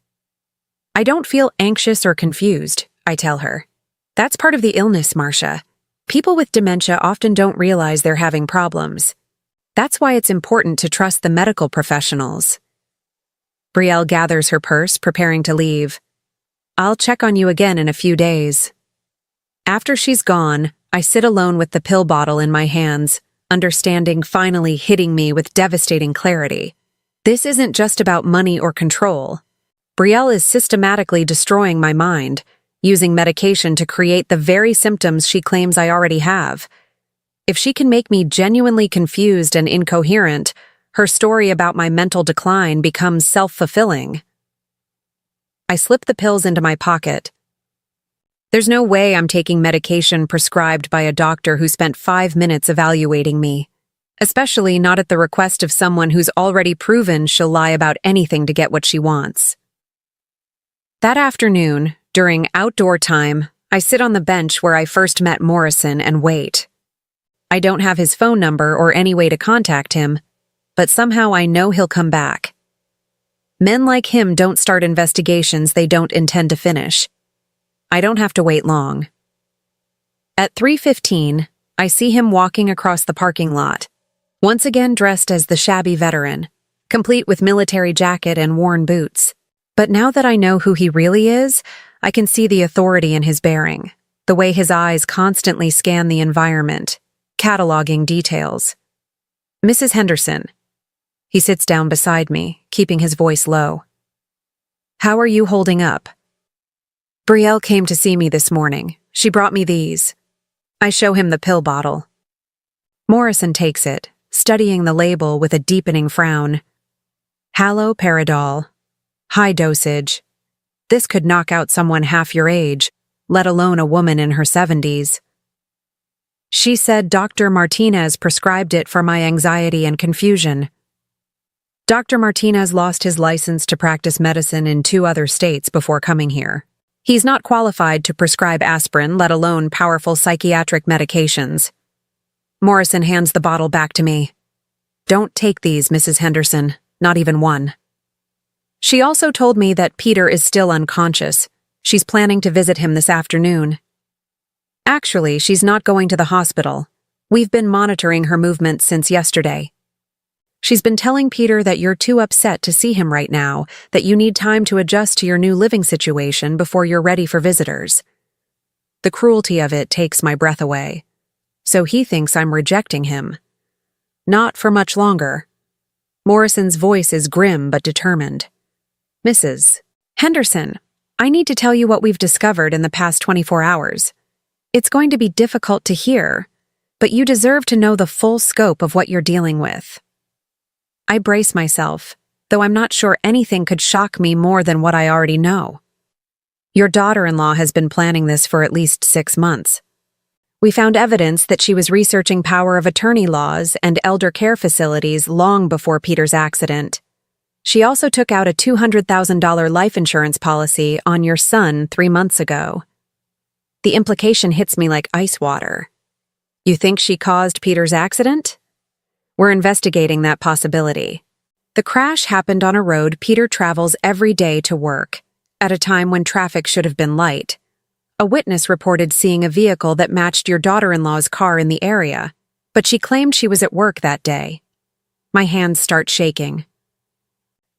I don't feel anxious or confused, I tell her. That's part of the illness, Marcia. People with dementia often don't realize they're having problems. That's why it's important to trust the medical professionals. Brielle gathers her purse, preparing to leave. I'll check on you again in a few days. After she's gone, I sit alone with the pill bottle in my hands, understanding finally hitting me with devastating clarity. This isn't just about money or control. Brielle is systematically destroying my mind, using medication to create the very symptoms she claims I already have. If she can make me genuinely confused and incoherent, her story about my mental decline becomes self-fulfilling. I slip the pills into my pocket. There's no way I'm taking medication prescribed by a doctor who spent 5 minutes evaluating me, especially not at the request of someone who's already proven she'll lie about anything to get what she wants. That afternoon, during outdoor time, I sit on the bench where I first met Morrison and wait. I don't have his phone number or any way to contact him, but somehow I know he'll come back. Men like him don't start investigations they don't intend to finish. I don't have to wait long. At 3:15, I see him walking across the parking lot, once again dressed as the shabby veteran, complete with military jacket and worn boots. But now that I know who he really is, I can see the authority in his bearing, the way his eyes constantly scan the environment, cataloging details. Mrs. Henderson. He sits down beside me, keeping his voice low. How are you holding up? Brielle came to see me this morning. She brought me these. I show him the pill bottle. Morrison takes it, studying the label with a deepening frown. Haloperidol. High dosage. This could knock out someone half your age, let alone a woman in her 70s. She said Dr. Martinez prescribed it for my anxiety and confusion. Dr. Martinez lost his license to practice medicine in 2 other states before coming here. He's not qualified to prescribe aspirin, let alone powerful psychiatric medications. Morrison hands the bottle back to me. Don't take these, Mrs. Henderson, not even one. She also told me that Peter is still unconscious. She's planning to visit him this afternoon. Actually, she's not going to the hospital. We've been monitoring her movements since yesterday. She's been telling Peter that you're too upset to see him right now, that you need time to adjust to your new living situation before you're ready for visitors. The cruelty of it takes my breath away. So he thinks I'm rejecting him. Not for much longer. Morrison's voice is grim but determined. Mrs. Henderson, I need to tell you what we've discovered in the past 24 hours. It's going to be difficult to hear, but you deserve to know the full scope of what you're dealing with. I brace myself, though I'm not sure anything could shock me more than what I already know. Your daughter-in-law has been planning this for at least 6 months. We found evidence that she was researching power of attorney laws and elder care facilities long before Peter's accident. She also took out a $200,000 life insurance policy on your son 3 months ago. The implication hits me like ice water. You think she caused Peter's accident? We're investigating that possibility. The crash happened on a road Peter travels every day to work, at a time when traffic should have been light. A witness reported seeing a vehicle that matched your daughter-in-law's car in the area, but she claimed she was at work that day. My hands start shaking.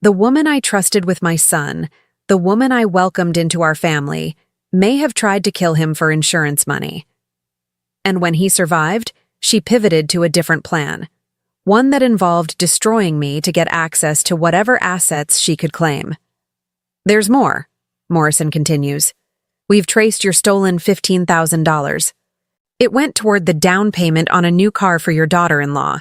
The woman I trusted with my son, the woman I welcomed into our family, may have tried to kill him for insurance money. And when he survived, she pivoted to a different plan. One that involved destroying me to get access to whatever assets she could claim. There's more, Morrison continues. We've traced your stolen $15,000. It went toward the down payment on a new car for your daughter-in-law.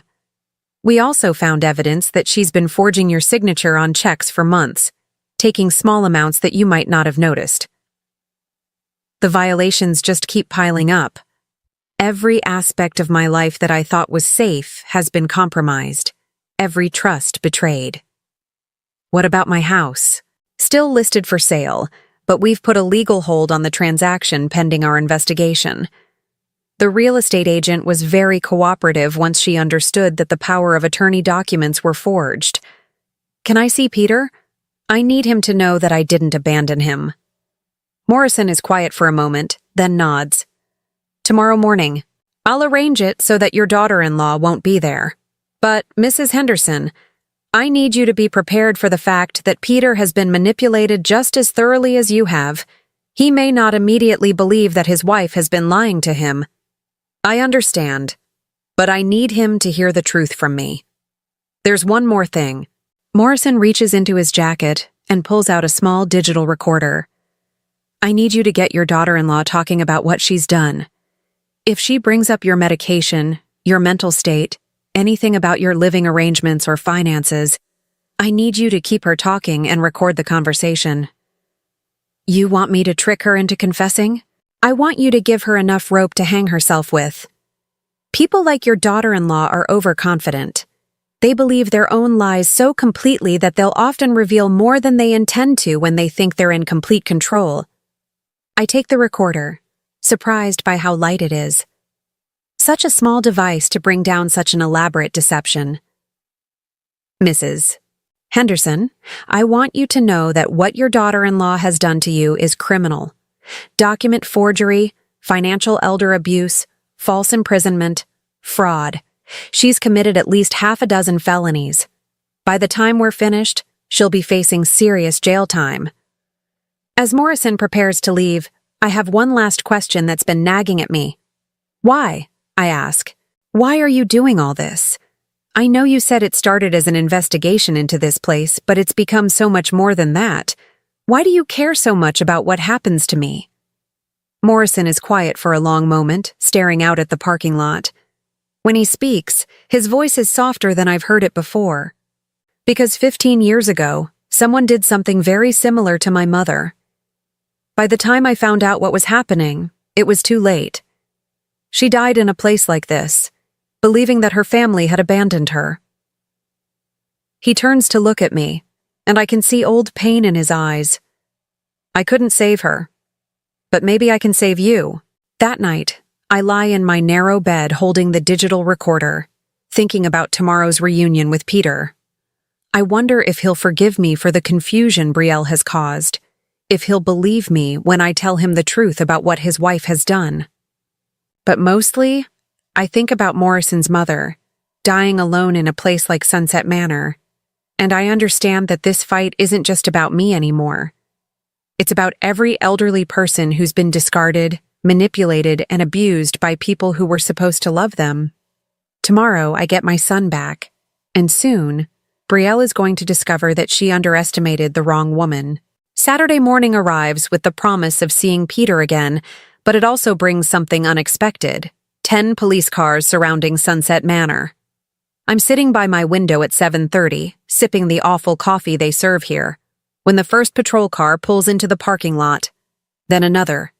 We also found evidence that she's been forging your signature on checks for months, taking small amounts that you might not have noticed. The violations just keep piling up. Every aspect of my life that I thought was safe has been compromised. Every trust betrayed. What about my house? Still listed for sale, but we've put a legal hold on the transaction pending our investigation. The real estate agent was very cooperative once she understood that the power of attorney documents were forged. Can I see Peter? I need him to know that I didn't abandon him. Morrison is quiet for a moment, then nods. Tomorrow morning. I'll arrange it so that your daughter-in-law won't be there. But, Mrs. Henderson, I need you to be prepared for the fact that Peter has been manipulated just as thoroughly as you have. He may not immediately believe that his wife has been lying to him. I understand, but I need him to hear the truth from me. There's one more thing. Morrison reaches into his jacket and pulls out a small digital recorder. I need you to get your daughter-in-law talking about what she's done. If she brings up your medication, your mental state, anything about your living arrangements or finances, I need you to keep her talking and record the conversation. You want me to trick her into confessing? I want you to give her enough rope to hang herself with. People like your daughter-in-law are overconfident. They believe their own lies so completely that they'll often reveal more than they intend to when they think they're in complete control. I take the recorder, surprised by how light it is. Such a small device to bring down such an elaborate deception. Mrs. Henderson, I want you to know that what your daughter-in-law has done to you is criminal. Document forgery, financial elder abuse, false imprisonment, fraud. She's committed at least 6 felonies. By the time we're finished, she'll be facing serious jail time. As Morrison prepares to leave, I have one last question that's been nagging at me. Why? I ask. Why are you doing all this? I know you said it started as an investigation into this place, but it's become so much more than that. Why do you care so much about what happens to me? Morrison is quiet for a long moment, staring out at the parking lot. When he speaks, his voice is softer than I've heard it before. Because 15 years ago, someone did something very similar to my mother. By the time I found out what was happening, it was too late. She died in a place like this, believing that her family had abandoned her. He turns to look at me, and I can see old pain in his eyes. I couldn't save her. But maybe I can save you. That night, I lie in my narrow bed holding the digital recorder, thinking about tomorrow's reunion with Peter. I wonder if he'll forgive me for the confusion Brielle has caused, if he'll believe me when I tell him the truth about what his wife has done. But mostly, I think about Morrison's mother, dying alone in a place like Sunset Manor, and I understand that this fight isn't just about me anymore. It's about every elderly person who's been discarded, manipulated, and abused by people who were supposed to love them. Tomorrow, I get my son back, and soon, Brielle is going to discover that she underestimated the wrong woman. Saturday morning arrives with the promise of seeing Peter again, but it also brings something unexpected. 10 police cars surrounding Sunset Manor. I'm sitting by my window at 7:30, sipping the awful coffee they serve here, when the first patrol car pulls into the parking lot. Then another.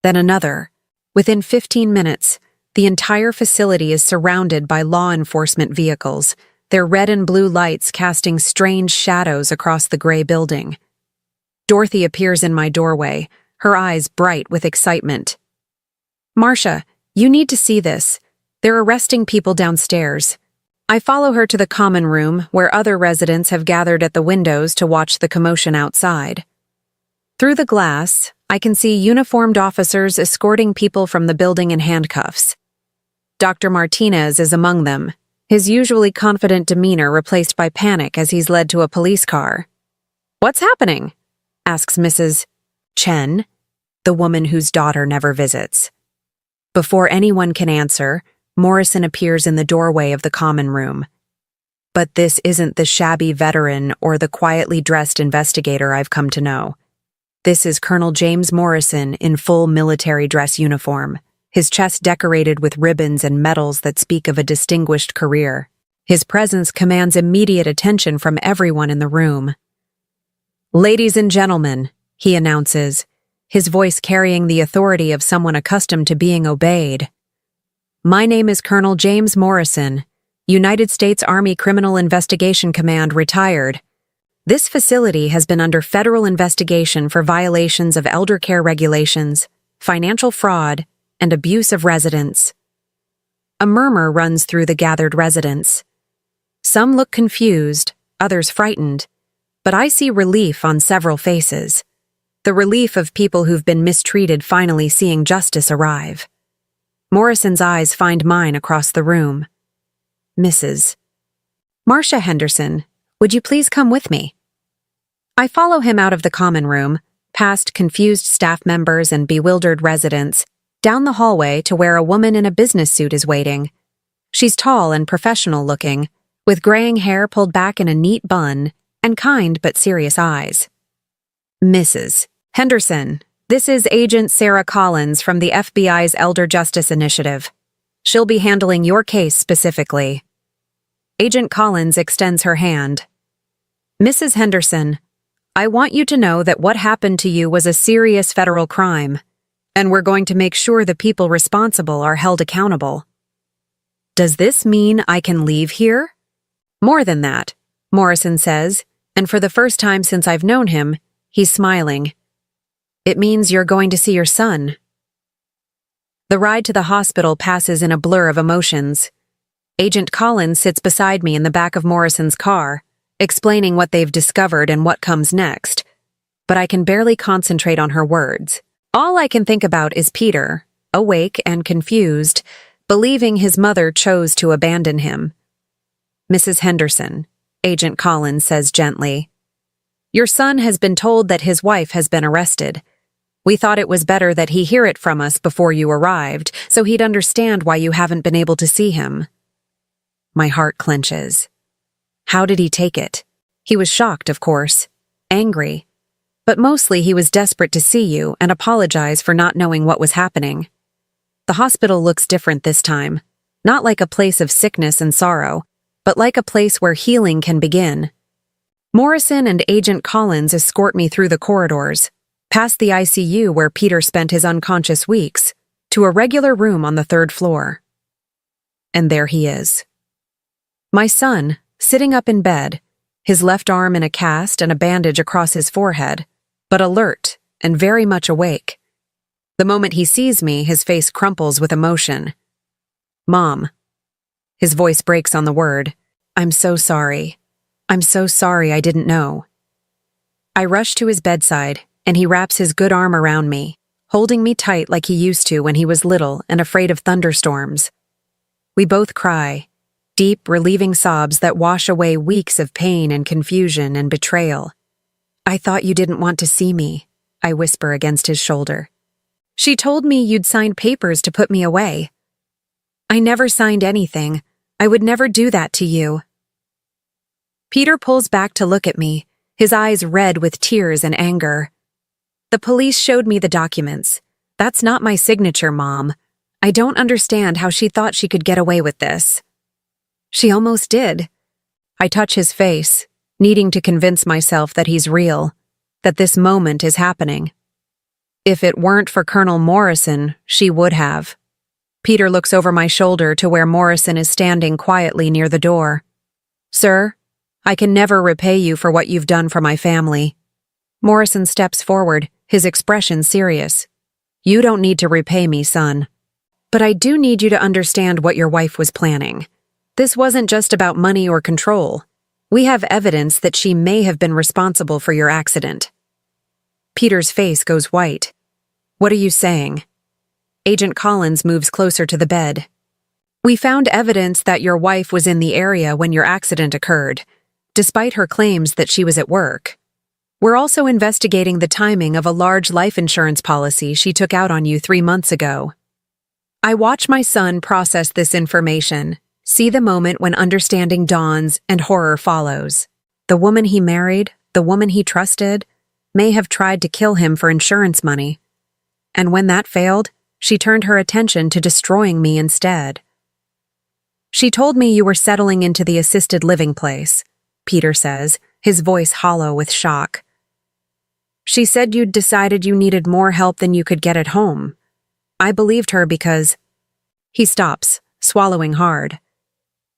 Then another. Within 15 minutes, the entire facility is surrounded by law enforcement vehicles, their red and blue lights casting strange shadows across the gray building. Dorothy appears in my doorway, her eyes bright with excitement. Marcia, you need to see this. They're arresting people downstairs. I follow her to the common room, where other residents have gathered at the windows to watch the commotion outside. Through the glass, I can see uniformed officers escorting people from the building in handcuffs. Dr. Martinez is among them, his usually confident demeanor replaced by panic as he's led to a police car. "What's happening?" asks Mrs. Chen, the woman whose daughter never visits. Before anyone can answer, Morrison appears in the doorway of the common room. But this isn't the shabby veteran or the quietly dressed investigator I've come to know. This is Colonel James Morrison in full military dress uniform, his chest decorated with ribbons and medals that speak of a distinguished career. His presence commands immediate attention from everyone in the room. Ladies and gentlemen, he announces, his voice carrying the authority of someone accustomed to being obeyed. My name is Colonel James Morrison, United States Army Criminal Investigation Command, retired. This facility has been under federal investigation for violations of elder care regulations, financial fraud, and abuse of residents. A murmur runs through the gathered residents. Some look confused, others frightened, but I see relief on several faces. The relief of people who've been mistreated finally seeing justice arrive. Morrison's eyes find mine across the room. Mrs. Marcia Henderson, would you please come with me? I follow him out of the common room, past confused staff members and bewildered residents, down the hallway to where a woman in a business suit is waiting. She's tall and professional-looking, with graying hair pulled back in a neat bun and kind but serious eyes. Mrs. Henderson, this is Agent Sarah Collins from the FBI's Elder Justice Initiative. She'll be handling your case specifically. Agent Collins extends her hand. Mrs. Henderson, I want you to know that what happened to you was a serious federal crime, and we're going to make sure the people responsible are held accountable. Does this mean I can leave here? More than that, Morrison says, and for the first time since I've known him, he's smiling. It means you're going to see your son. The ride to the hospital passes in a blur of emotions. Agent Collins sits beside me in the back of Morrison's car, explaining what they've discovered and what comes next, but I can barely concentrate on her words. All I can think about is Peter, awake and confused, believing his mother chose to abandon him. Mrs. Henderson, Agent Collins says gently, your son has been told that his wife has been arrested. We thought it was better that he hear it from us before you arrived, so he'd understand why you haven't been able to see him. My heart clenches. How did he take it? He was shocked, of course, angry, but mostly he was desperate to see you and apologize for not knowing what was happening. The hospital looks different this time, not like a place of sickness and sorrow, but like a place where healing can begin. Morrison and Agent Collins escort me through the corridors, past the ICU where Peter spent his unconscious weeks, to a regular room on the 3rd floor. And there he is. My son, sitting up in bed, his left arm in a cast and a bandage across his forehead, but alert and very much awake. The moment he sees me, his face crumples with emotion. Mom. His voice breaks on the word. I'm so sorry. I'm so sorry I didn't know. I rush to his bedside, and he wraps his good arm around me, holding me tight like he used to when he was little and afraid of thunderstorms. We both cry, deep, relieving sobs that wash away weeks of pain and confusion and betrayal. I thought you didn't want to see me, I whisper against his shoulder. She told me you'd signed papers to put me away. I never signed anything. I would never do that to you. Peter pulls back to look at me, his eyes red with tears and anger. The police showed me the documents. That's not my signature, Mom. I don't understand how she thought she could get away with this. She almost did. I touch his face, needing to convince myself that he's real, that this moment is happening. If it weren't for Colonel Morrison, she would have. Peter looks over my shoulder to where Morrison is standing quietly near the door. Sir, I can never repay you for what you've done for my family. Morrison steps forward, his expression serious. You don't need to repay me, son. But I do need you to understand what your wife was planning. This wasn't just about money or control. We have evidence that she may have been responsible for your accident. Peter's face goes white. What are you saying? Agent Collins moves closer to the bed. We found evidence that your wife was in the area when your accident occurred, despite her claims that she was at work. We're also investigating the timing of a large life insurance policy she took out on you 3 months ago. I watch my son process this information, see the moment when understanding dawns and horror follows. The woman he married, the woman he trusted, may have tried to kill him for insurance money. And when that failed, she turned her attention to destroying me instead. She told me you were settling into the assisted living place, Peter says, his voice hollow with shock. She said you'd decided you needed more help than you could get at home. I believed her because—" He stops, swallowing hard.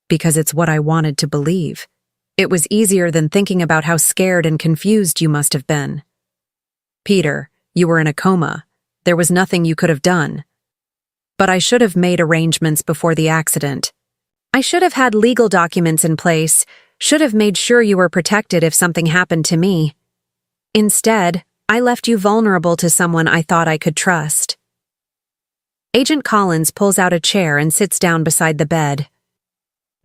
"Because it's what I wanted to believe. It was easier than thinking about how scared and confused you must have been. Peter, you were in a coma. There was nothing you could have done. But I should have made arrangements before the accident. I should have had legal documents in place, should have made sure you were protected if something happened to me. Instead, I left you vulnerable to someone I thought I could trust." Agent Collins pulls out a chair and sits down beside the bed.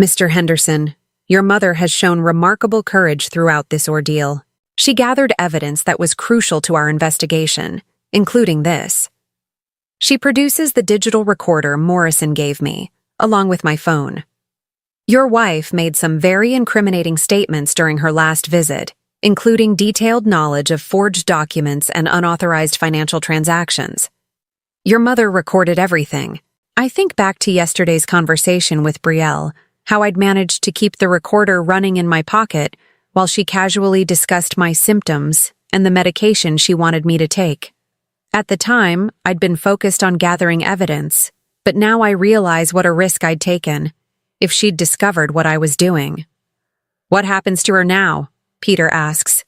"Mr. Henderson, your mother has shown remarkable courage throughout this ordeal. She gathered evidence that was crucial to our investigation, including this." She produces the digital recorder Morrison gave me, along with my phone. "Your wife made some very incriminating statements during her last visit, including detailed knowledge of forged documents and unauthorized financial transactions. Your mother recorded everything. I think back to yesterday's conversation with Brielle, how I'd managed to keep the recorder running in my pocket while she casually discussed my symptoms and the medication she wanted me to take. At the time, I'd been focused on gathering evidence, but now I realize what a risk I'd taken if she'd discovered what I was doing." "What happens to her now?" Peter asks.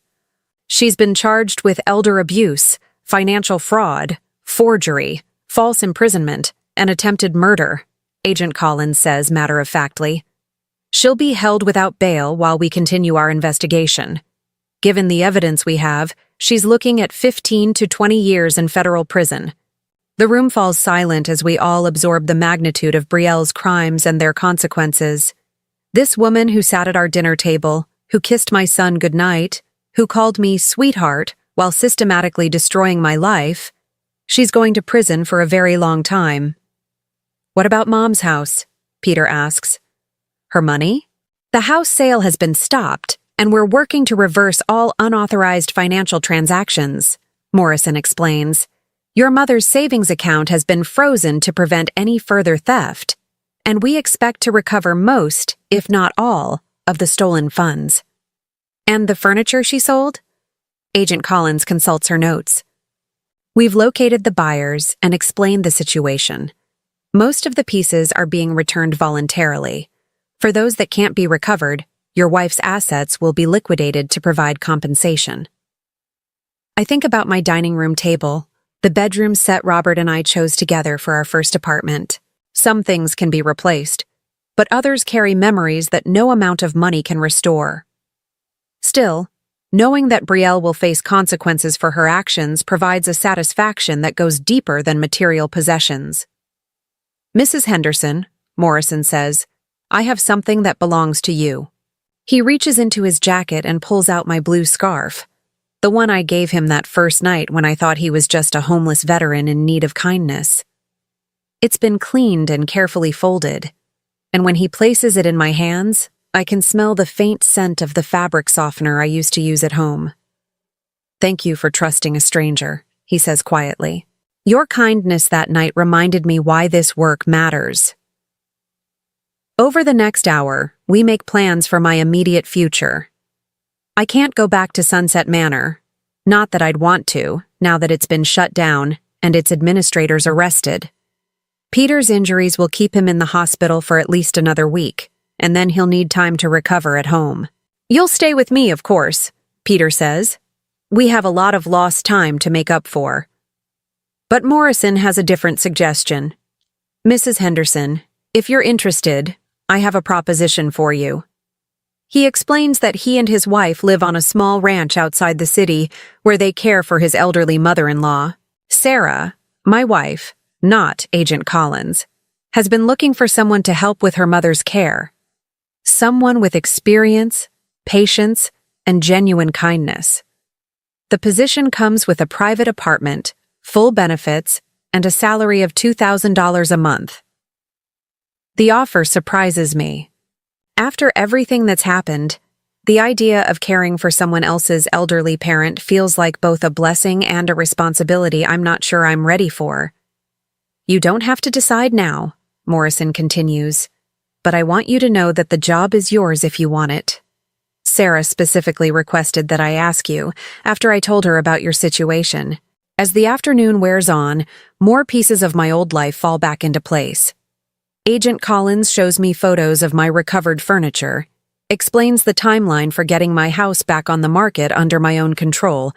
"She's been charged with elder abuse, financial fraud, forgery, false imprisonment, and attempted murder," Agent Collins says matter-of-factly. "She'll be held without bail while we continue our investigation. Given the evidence we have, she's looking at 15 to 20 years in federal prison." The room falls silent as we all absorb the magnitude of Brielle's crimes and their consequences. This woman who sat at our dinner table, who kissed my son goodnight, who called me sweetheart while systematically destroying my life, she's going to prison for a very long time. "What about Mom's house?" Peter asks. "Her money? The house sale has been stopped, and we're working to reverse all unauthorized financial transactions," Morrison explains. "Your mother's savings account has been frozen to prevent any further theft, and we expect to recover most, if not all, of the stolen funds." "And the furniture she sold?" Agent Collins consults her notes. "We've located the buyers and explained the situation. Most of the pieces are being returned voluntarily. For those that can't be recovered, your wife's assets will be liquidated to provide compensation." I think about my dining room table, the bedroom set Robert and I chose together for our first apartment. Some things can be replaced, but others carry memories that no amount of money can restore. Still, knowing that Brielle will face consequences for her actions provides a satisfaction that goes deeper than material possessions. "Mrs. Henderson," Morrison says, "I have something that belongs to you." He reaches into his jacket and pulls out my blue scarf, the one I gave him that first night when I thought he was just a homeless veteran in need of kindness. It's been cleaned and carefully folded, and when he places it in my hands, I can smell the faint scent of the fabric softener I used to use at home. "Thank you for trusting a stranger," he says quietly. "Your kindness that night reminded me why this work matters." Over the next hour, we make plans for my immediate future. I can't go back to Sunset Manor. Not that I'd want to, now that it's been shut down and its administrators arrested. Peter's injuries will keep him in the hospital for at least another week, and then he'll need time to recover at home. "You'll stay with me, of course," Peter says. "We have a lot of lost time to make up for." But Morrison has a different suggestion. "Mrs. Henderson, if you're interested, I have a proposition for you." He explains that he and his wife live on a small ranch outside the city where they care for his elderly mother-in-law. Sarah, my wife, not Agent Collins, has been looking for someone to help with her mother's care. Someone with experience, patience, and genuine kindness. The position comes with a private apartment, full benefits, and a salary of $2,000 a month. The offer surprises me. After everything that's happened, the idea of caring for someone else's elderly parent feels like both a blessing and a responsibility I'm not sure I'm ready for. "You don't have to decide now," Morrison continues, "but I want you to know that the job is yours if you want it." Sarah specifically requested that I ask you after I told her about your situation. As the afternoon wears on, more pieces of my old life fall back into place. Agent Collins shows me photos of my recovered furniture, explains the timeline for getting my house back on the market under my own control,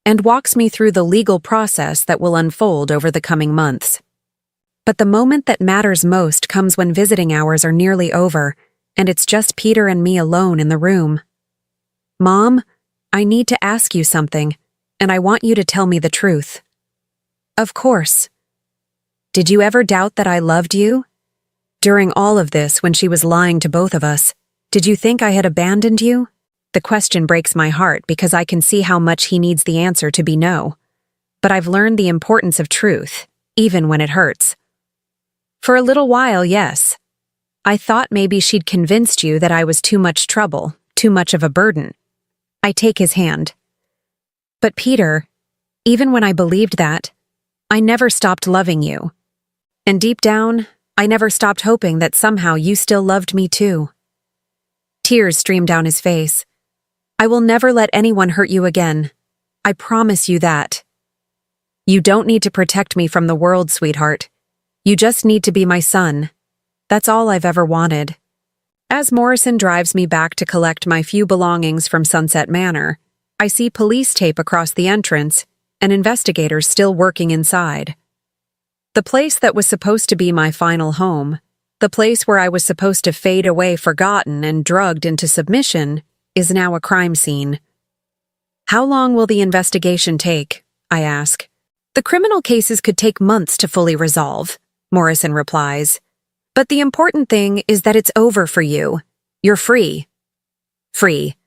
and walks me through the legal process that will unfold over the coming months. But the moment that matters most comes when visiting hours are nearly over, and it's just Peter and me alone in the room. "Mom, I need to ask you something, and I want you to tell me the truth." "Of course." "Did you ever doubt that I loved you? During all of this, when she was lying to both of us, did you think I had abandoned you?" The question breaks my heart because I can see how much he needs the answer to be no. But I've learned the importance of truth, even when it hurts. "For a little while, yes. I thought maybe she'd convinced you that I was too much trouble, too much of a burden." I take his hand. "But Peter, even when I believed that, I never stopped loving you. And deep down, I never stopped hoping that somehow you still loved me too." Tears stream down his face. "I will never let anyone hurt you again. I promise you that." "You don't need to protect me from the world, sweetheart. You just need to be my son. That's all I've ever wanted." As Morrison drives me back to collect my few belongings from Sunset Manor, I see police tape across the entrance and investigators still working inside. The place that was supposed to be my final home, the place where I was supposed to fade away forgotten and drugged into submission, is now a crime scene. "How long will the investigation take?" I ask. "The criminal cases could take months to fully resolve," Morrison replies. "But the important thing is that it's over for you. You're free." Free.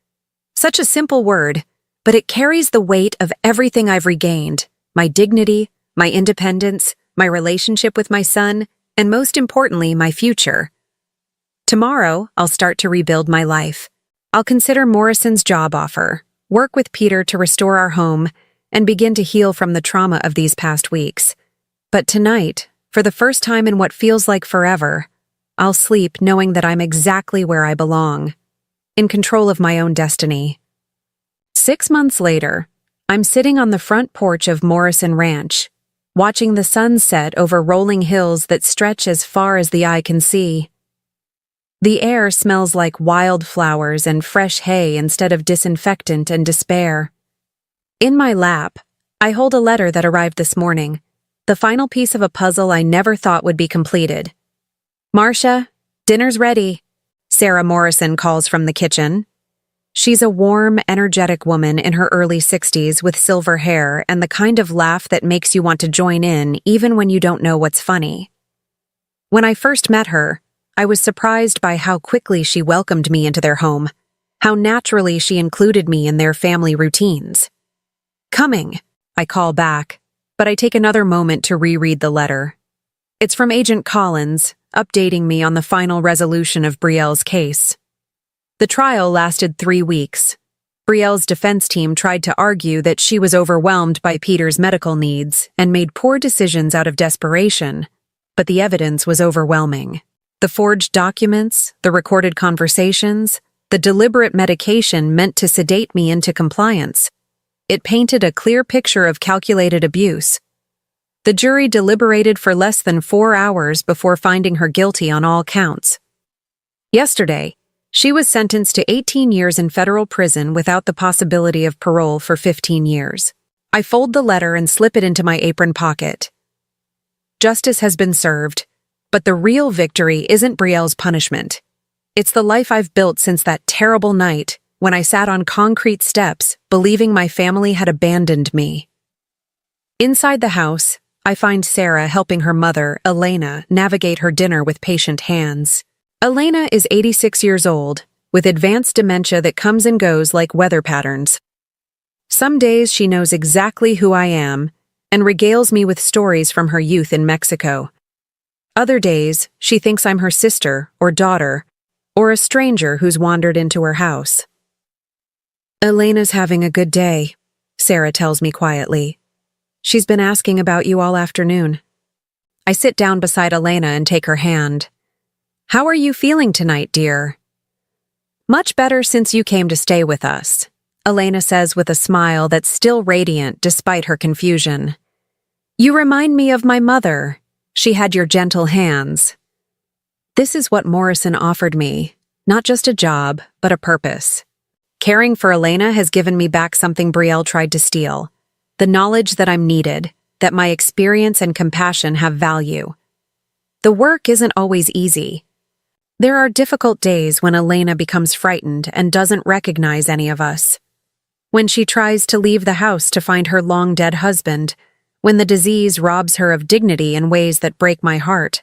Such a simple word, but it carries the weight of everything I've regained: my dignity, my independence, my relationship with my son, and most importantly, my future. Tomorrow, I'll start to rebuild my life. I'll consider Morrison's job offer, work with Peter to restore our home, and begin to heal from the trauma of these past weeks. But tonight, for the first time in what feels like forever, I'll sleep knowing that I'm exactly where I belong, in control of my own destiny. 6 months later, I'm sitting on the front porch of Morrison Ranch, watching the sun set over rolling hills that stretch as far as the eye can see. The air smells like wildflowers and fresh hay instead of disinfectant and despair. In my lap, I hold a letter that arrived this morning, the final piece of a puzzle I never thought would be completed. "Marcia, dinner's ready," Sarah Morrison calls from the kitchen. She's a warm, energetic woman in her early 60s with silver hair and the kind of laugh that makes you want to join in even when you don't know what's funny. When I first met her, I was surprised by how quickly she welcomed me into their home, how naturally she included me in their family routines. "Coming," I call back, but I take another moment to reread the letter. It's from Agent Collins, updating me on the final resolution of Brielle's case. The trial lasted 3 weeks. Brielle's defense team tried to argue that she was overwhelmed by Peter's medical needs and made poor decisions out of desperation, but the evidence was overwhelming. The forged documents, the recorded conversations, the deliberate medication meant to sedate me into compliance. It painted a clear picture of calculated abuse. The jury deliberated for less than 4 hours before finding her guilty on all counts. Yesterday, she was sentenced to 18 years in federal prison without the possibility of parole for 15 years. I fold the letter and slip it into my apron pocket. Justice has been served, but the real victory isn't Brielle's punishment. It's the life I've built since that terrible night when I sat on concrete steps, believing my family had abandoned me. Inside the house, I find Sarah helping her mother, Elena, navigate her dinner with patient hands. Elena is 86 years old, with advanced dementia that comes and goes like weather patterns. Some days she knows exactly who I am and regales me with stories from her youth in Mexico. Other days, she thinks I'm her sister or daughter, or a stranger who's wandered into her house. "Elena's having a good day," Sarah tells me quietly. "She's been asking about you all afternoon." I sit down beside Elena and take her hand. "How are you feeling tonight, dear?" Much better since you came to stay with us, Elena says with a smile that's still radiant despite her confusion. You remind me of my mother. She had your gentle hands. This is what Morrison offered me, not just a job, but a purpose. Caring for Elena has given me back something Brielle tried to steal, the knowledge that I'm needed, that my experience and compassion have value. The work isn't always easy. There are difficult days when Elena becomes frightened and doesn't recognize any of us. When she tries to leave the house to find her long-dead husband, when the disease robs her of dignity in ways that break my heart.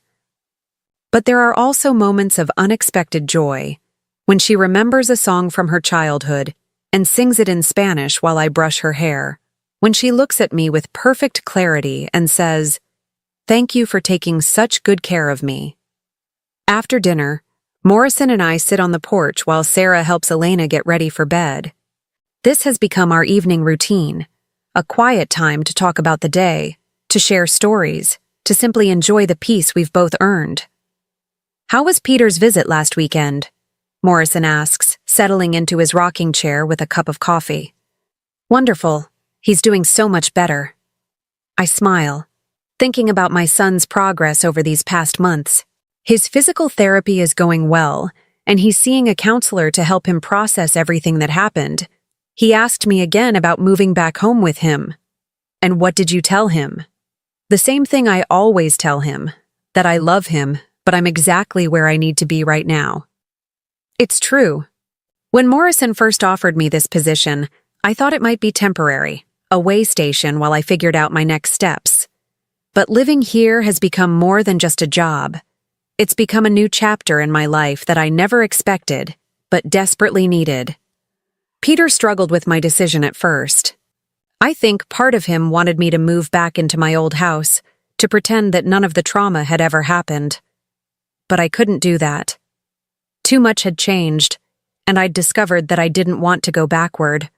But there are also moments of unexpected joy, when she remembers a song from her childhood and sings it in Spanish while I brush her hair, when she looks at me with perfect clarity and says, "Thank you for taking such good care of me." After dinner, Morrison and I sit on the porch while Sarah helps Elena get ready for bed. This has become our evening routine, a quiet time to talk about the day, to share stories, to simply enjoy the peace we've both earned. How was Peter's visit last weekend? Morrison asks, settling into his rocking chair with a cup of coffee. Wonderful. He's doing so much better. I smile, thinking about my son's progress over these past months. His physical therapy is going well, and he's seeing a counselor to help him process everything that happened. He asked me again about moving back home with him. And what did you tell him? The same thing I always tell him, that I love him, but I'm exactly where I need to be right now. It's true. When Morrison first offered me this position, I thought it might be temporary, a way station while I figured out my next steps. But living here has become more than just a job. It's become a new chapter in my life that I never expected, but desperately needed. Peter struggled with my decision at first. I think part of him wanted me to move back into my old house, to pretend that none of the trauma had ever happened. But I couldn't do that. Too much had changed, and I'd discovered that I didn't want to go backward.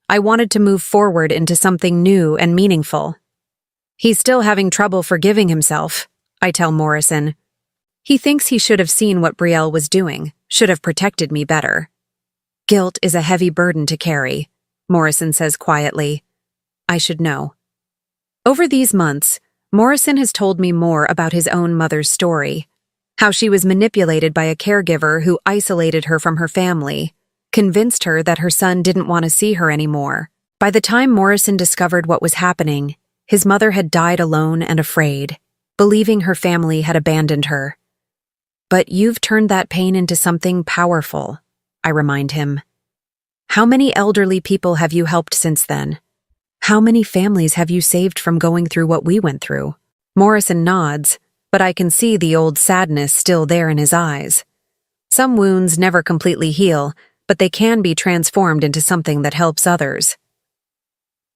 I wanted to move forward into something new and meaningful. He's still having trouble forgiving himself, I tell Morrison. He thinks he should have seen what Brielle was doing, should have protected me better. Guilt is a heavy burden to carry, Morrison says quietly. I should know. Over these months, Morrison has told me more about his own mother's story, how she was manipulated by a caregiver who isolated her from her family, convinced her that her son didn't want to see her anymore. By the time Morrison discovered what was happening, his mother had died alone and afraid, believing her family had abandoned her. But you've turned that pain into something powerful, I remind him. How many elderly people have you helped since then? How many families have you saved from going through what we went through? Morrison nods, but I can see the old sadness still there in his eyes. Some wounds never completely heal, but they can be transformed into something that helps others.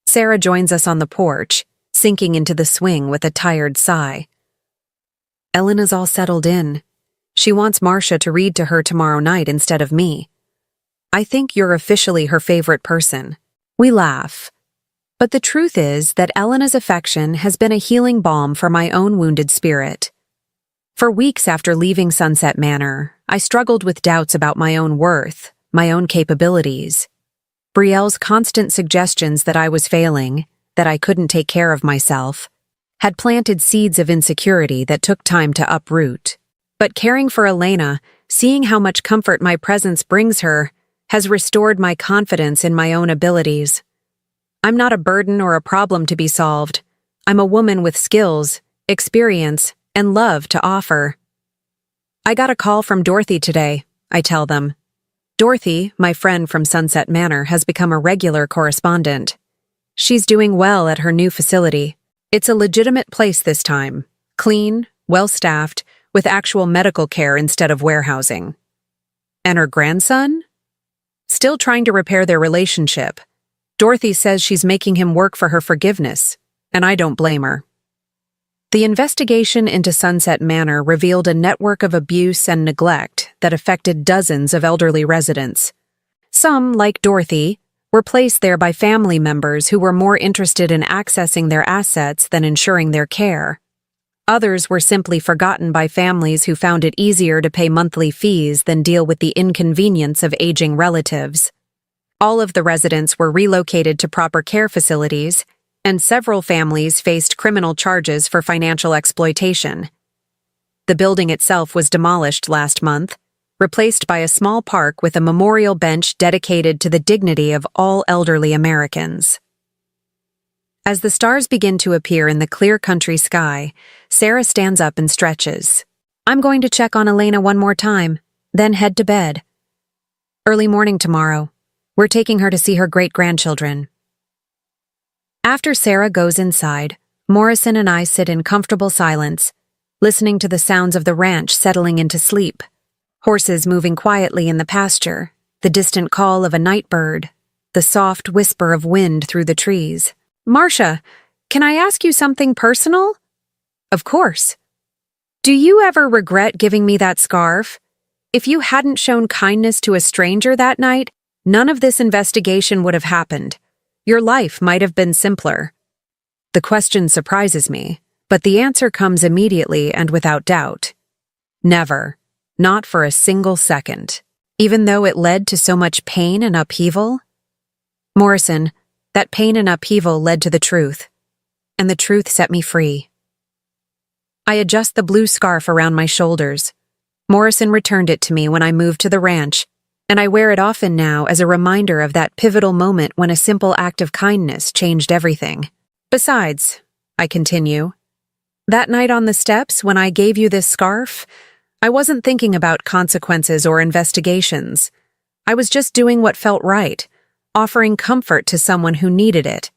Sarah joins us on the porch, sinking into the swing with a tired sigh. Elena's all settled in. She wants Marcia to read to her tomorrow night instead of me. I think you're officially her favorite person. We laugh. But the truth is that Elena's affection has been a healing balm for my own wounded spirit. For weeks after leaving Sunset Manor, I struggled with doubts about my own worth, my own capabilities. Brielle's constant suggestions that I was failing, that I couldn't take care of myself, had planted seeds of insecurity that took time to uproot. But caring for Elena, seeing how much comfort my presence brings her, has restored my confidence in my own abilities. I'm not a burden or a problem to be solved. I'm a woman with skills, experience, and love to offer. I got a call from Dorothy today, I tell them. Dorothy, my friend from Sunset Manor, has become a regular correspondent. She's doing well at her new facility. It's a legitimate place this time. Clean, well-staffed, with actual medical care instead of warehousing. And her grandson? Still trying to repair their relationship. Dorothy says she's making him work for her forgiveness, and I don't blame her. The investigation into Sunset Manor revealed a network of abuse and neglect that affected dozens of elderly residents. Some, like Dorothy, were placed there by family members who were more interested in accessing their assets than ensuring their care. Others were simply forgotten by families who found it easier to pay monthly fees than deal with the inconvenience of aging relatives. All of the residents were relocated to proper care facilities, and several families faced criminal charges for financial exploitation. The building itself was demolished last month, replaced by a small park with a memorial bench dedicated to the dignity of all elderly Americans. As the stars begin to appear in the clear country sky, Sarah stands up and stretches. "I'm going to check on Elena one more time, then head to bed. Early morning tomorrow. We're taking her to see her great-grandchildren." After Sarah goes inside, Morrison and I sit in comfortable silence, listening to the sounds of the ranch settling into sleep. Horses moving quietly in the pasture, the distant call of a night bird, the soft whisper of wind through the trees. "Marcia, can I ask you something personal?" "Of course." "Do you ever regret giving me that scarf? If you hadn't shown kindness to a stranger that night, none of this investigation would have happened. Your life might have been simpler." The question surprises me, but the answer comes immediately and without doubt. Never. Not for a single second. Even though it led to so much pain and upheaval? Morrison, that pain and upheaval led to the truth, and the truth set me free. I adjust the blue scarf around my shoulders. Morrison returned it to me when I moved to the ranch, and I wear it often now as a reminder of that pivotal moment when a simple act of kindness changed everything. "Besides," I continue, "that night on the steps when I gave you this scarf, I wasn't thinking about consequences or investigations. I was just doing what felt right, offering comfort to someone who needed it.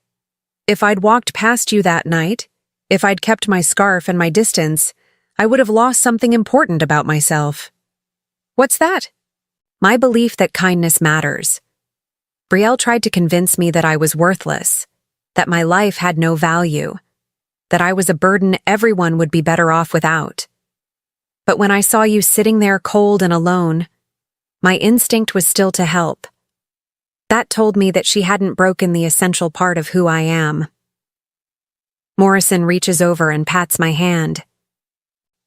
If I'd walked past you that night, if I'd kept my scarf and my distance, I would have lost something important about myself." "What's that?" "My belief that kindness matters. Brielle tried to convince me that I was worthless, that my life had no value, that I was a burden everyone would be better off without. But when I saw you sitting there cold and alone, my instinct was still to help. That told me that she hadn't broken the essential part of who I am." Morrison reaches over and pats my hand.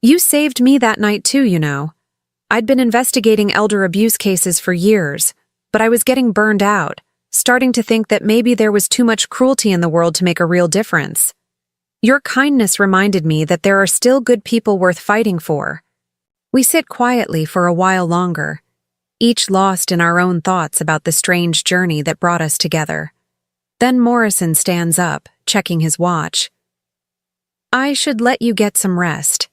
"You saved me that night too, you know. I'd been investigating elder abuse cases for years, but I was getting burned out, starting to think that maybe there was too much cruelty in the world to make a real difference. Your kindness reminded me that there are still good people worth fighting for." We sit quietly for a while longer, each lost in our own thoughts about the strange journey that brought us together. Then Morrison stands up, checking his watch. "I should let you get some rest.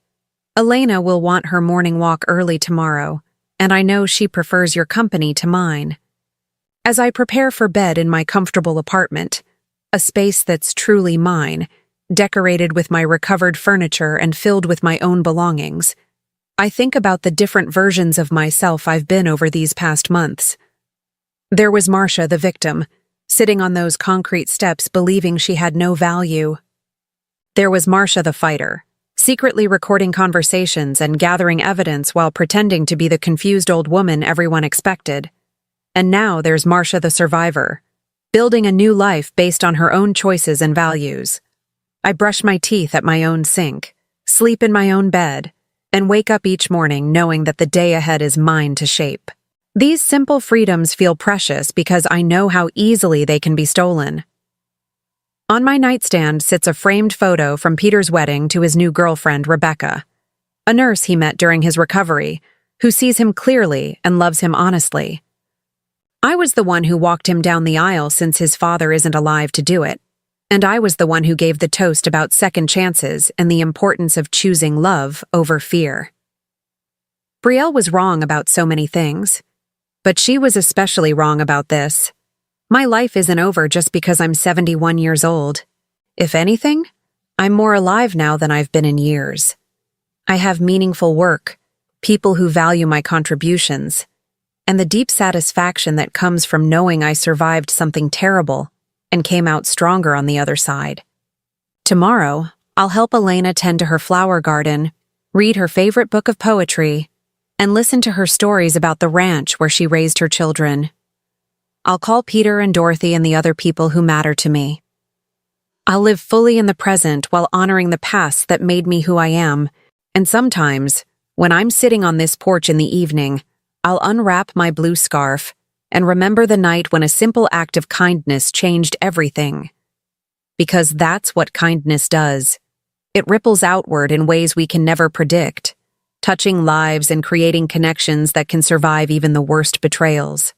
Elena will want her morning walk early tomorrow, and I know she prefers your company to mine." As I prepare for bed in my comfortable apartment, a space that's truly mine, decorated with my recovered furniture and filled with my own belongings, I think about the different versions of myself I've been over these past months. There was Marcia, the victim, sitting on those concrete steps believing she had no value. There was Marcia, the fighter, secretly recording conversations and gathering evidence while pretending to be the confused old woman everyone expected. And now there's Marcia, the survivor, building a new life based on her own choices and values. I brush my teeth at my own sink, sleep in my own bed, and wake up each morning knowing that the day ahead is mine to shape. These simple freedoms feel precious because I know how easily they can be stolen. On my nightstand sits a framed photo from Peter's wedding to his new girlfriend, Rebecca, a nurse he met during his recovery, who sees him clearly and loves him honestly. I was the one who walked him down the aisle since his father isn't alive to do it, and I was the one who gave the toast about second chances and the importance of choosing love over fear. Brielle was wrong about so many things, but she was especially wrong about this. My life isn't over just because I'm 71 years old. If anything, I'm more alive now than I've been in years. I have meaningful work, people who value my contributions, and the deep satisfaction that comes from knowing I survived something terrible and came out stronger on the other side. Tomorrow, I'll help Elena tend to her flower garden, read her favorite book of poetry, and listen to her stories about the ranch where she raised her children. I'll call Peter and Dorothy and the other people who matter to me. I'll live fully in the present while honoring the past that made me who I am. And sometimes, when I'm sitting on this porch in the evening, I'll unwrap my blue scarf and remember the night when a simple act of kindness changed everything. Because that's what kindness does. It ripples outward in ways we can never predict, touching lives and creating connections that can survive even the worst betrayals.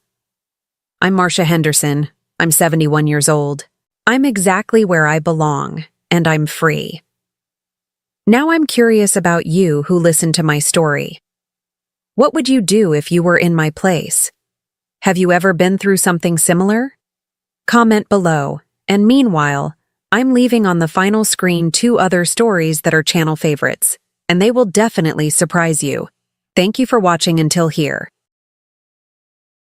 I'm Marcia Henderson. I'm 71 years old. I'm exactly where I belong, and I'm free. Now I'm curious about you who listened to my story. What would you do if you were in my place? Have you ever been through something similar? Comment below, and meanwhile, I'm leaving on the final screen 2 other stories that are channel favorites, and they will definitely surprise you. Thank you for watching until here.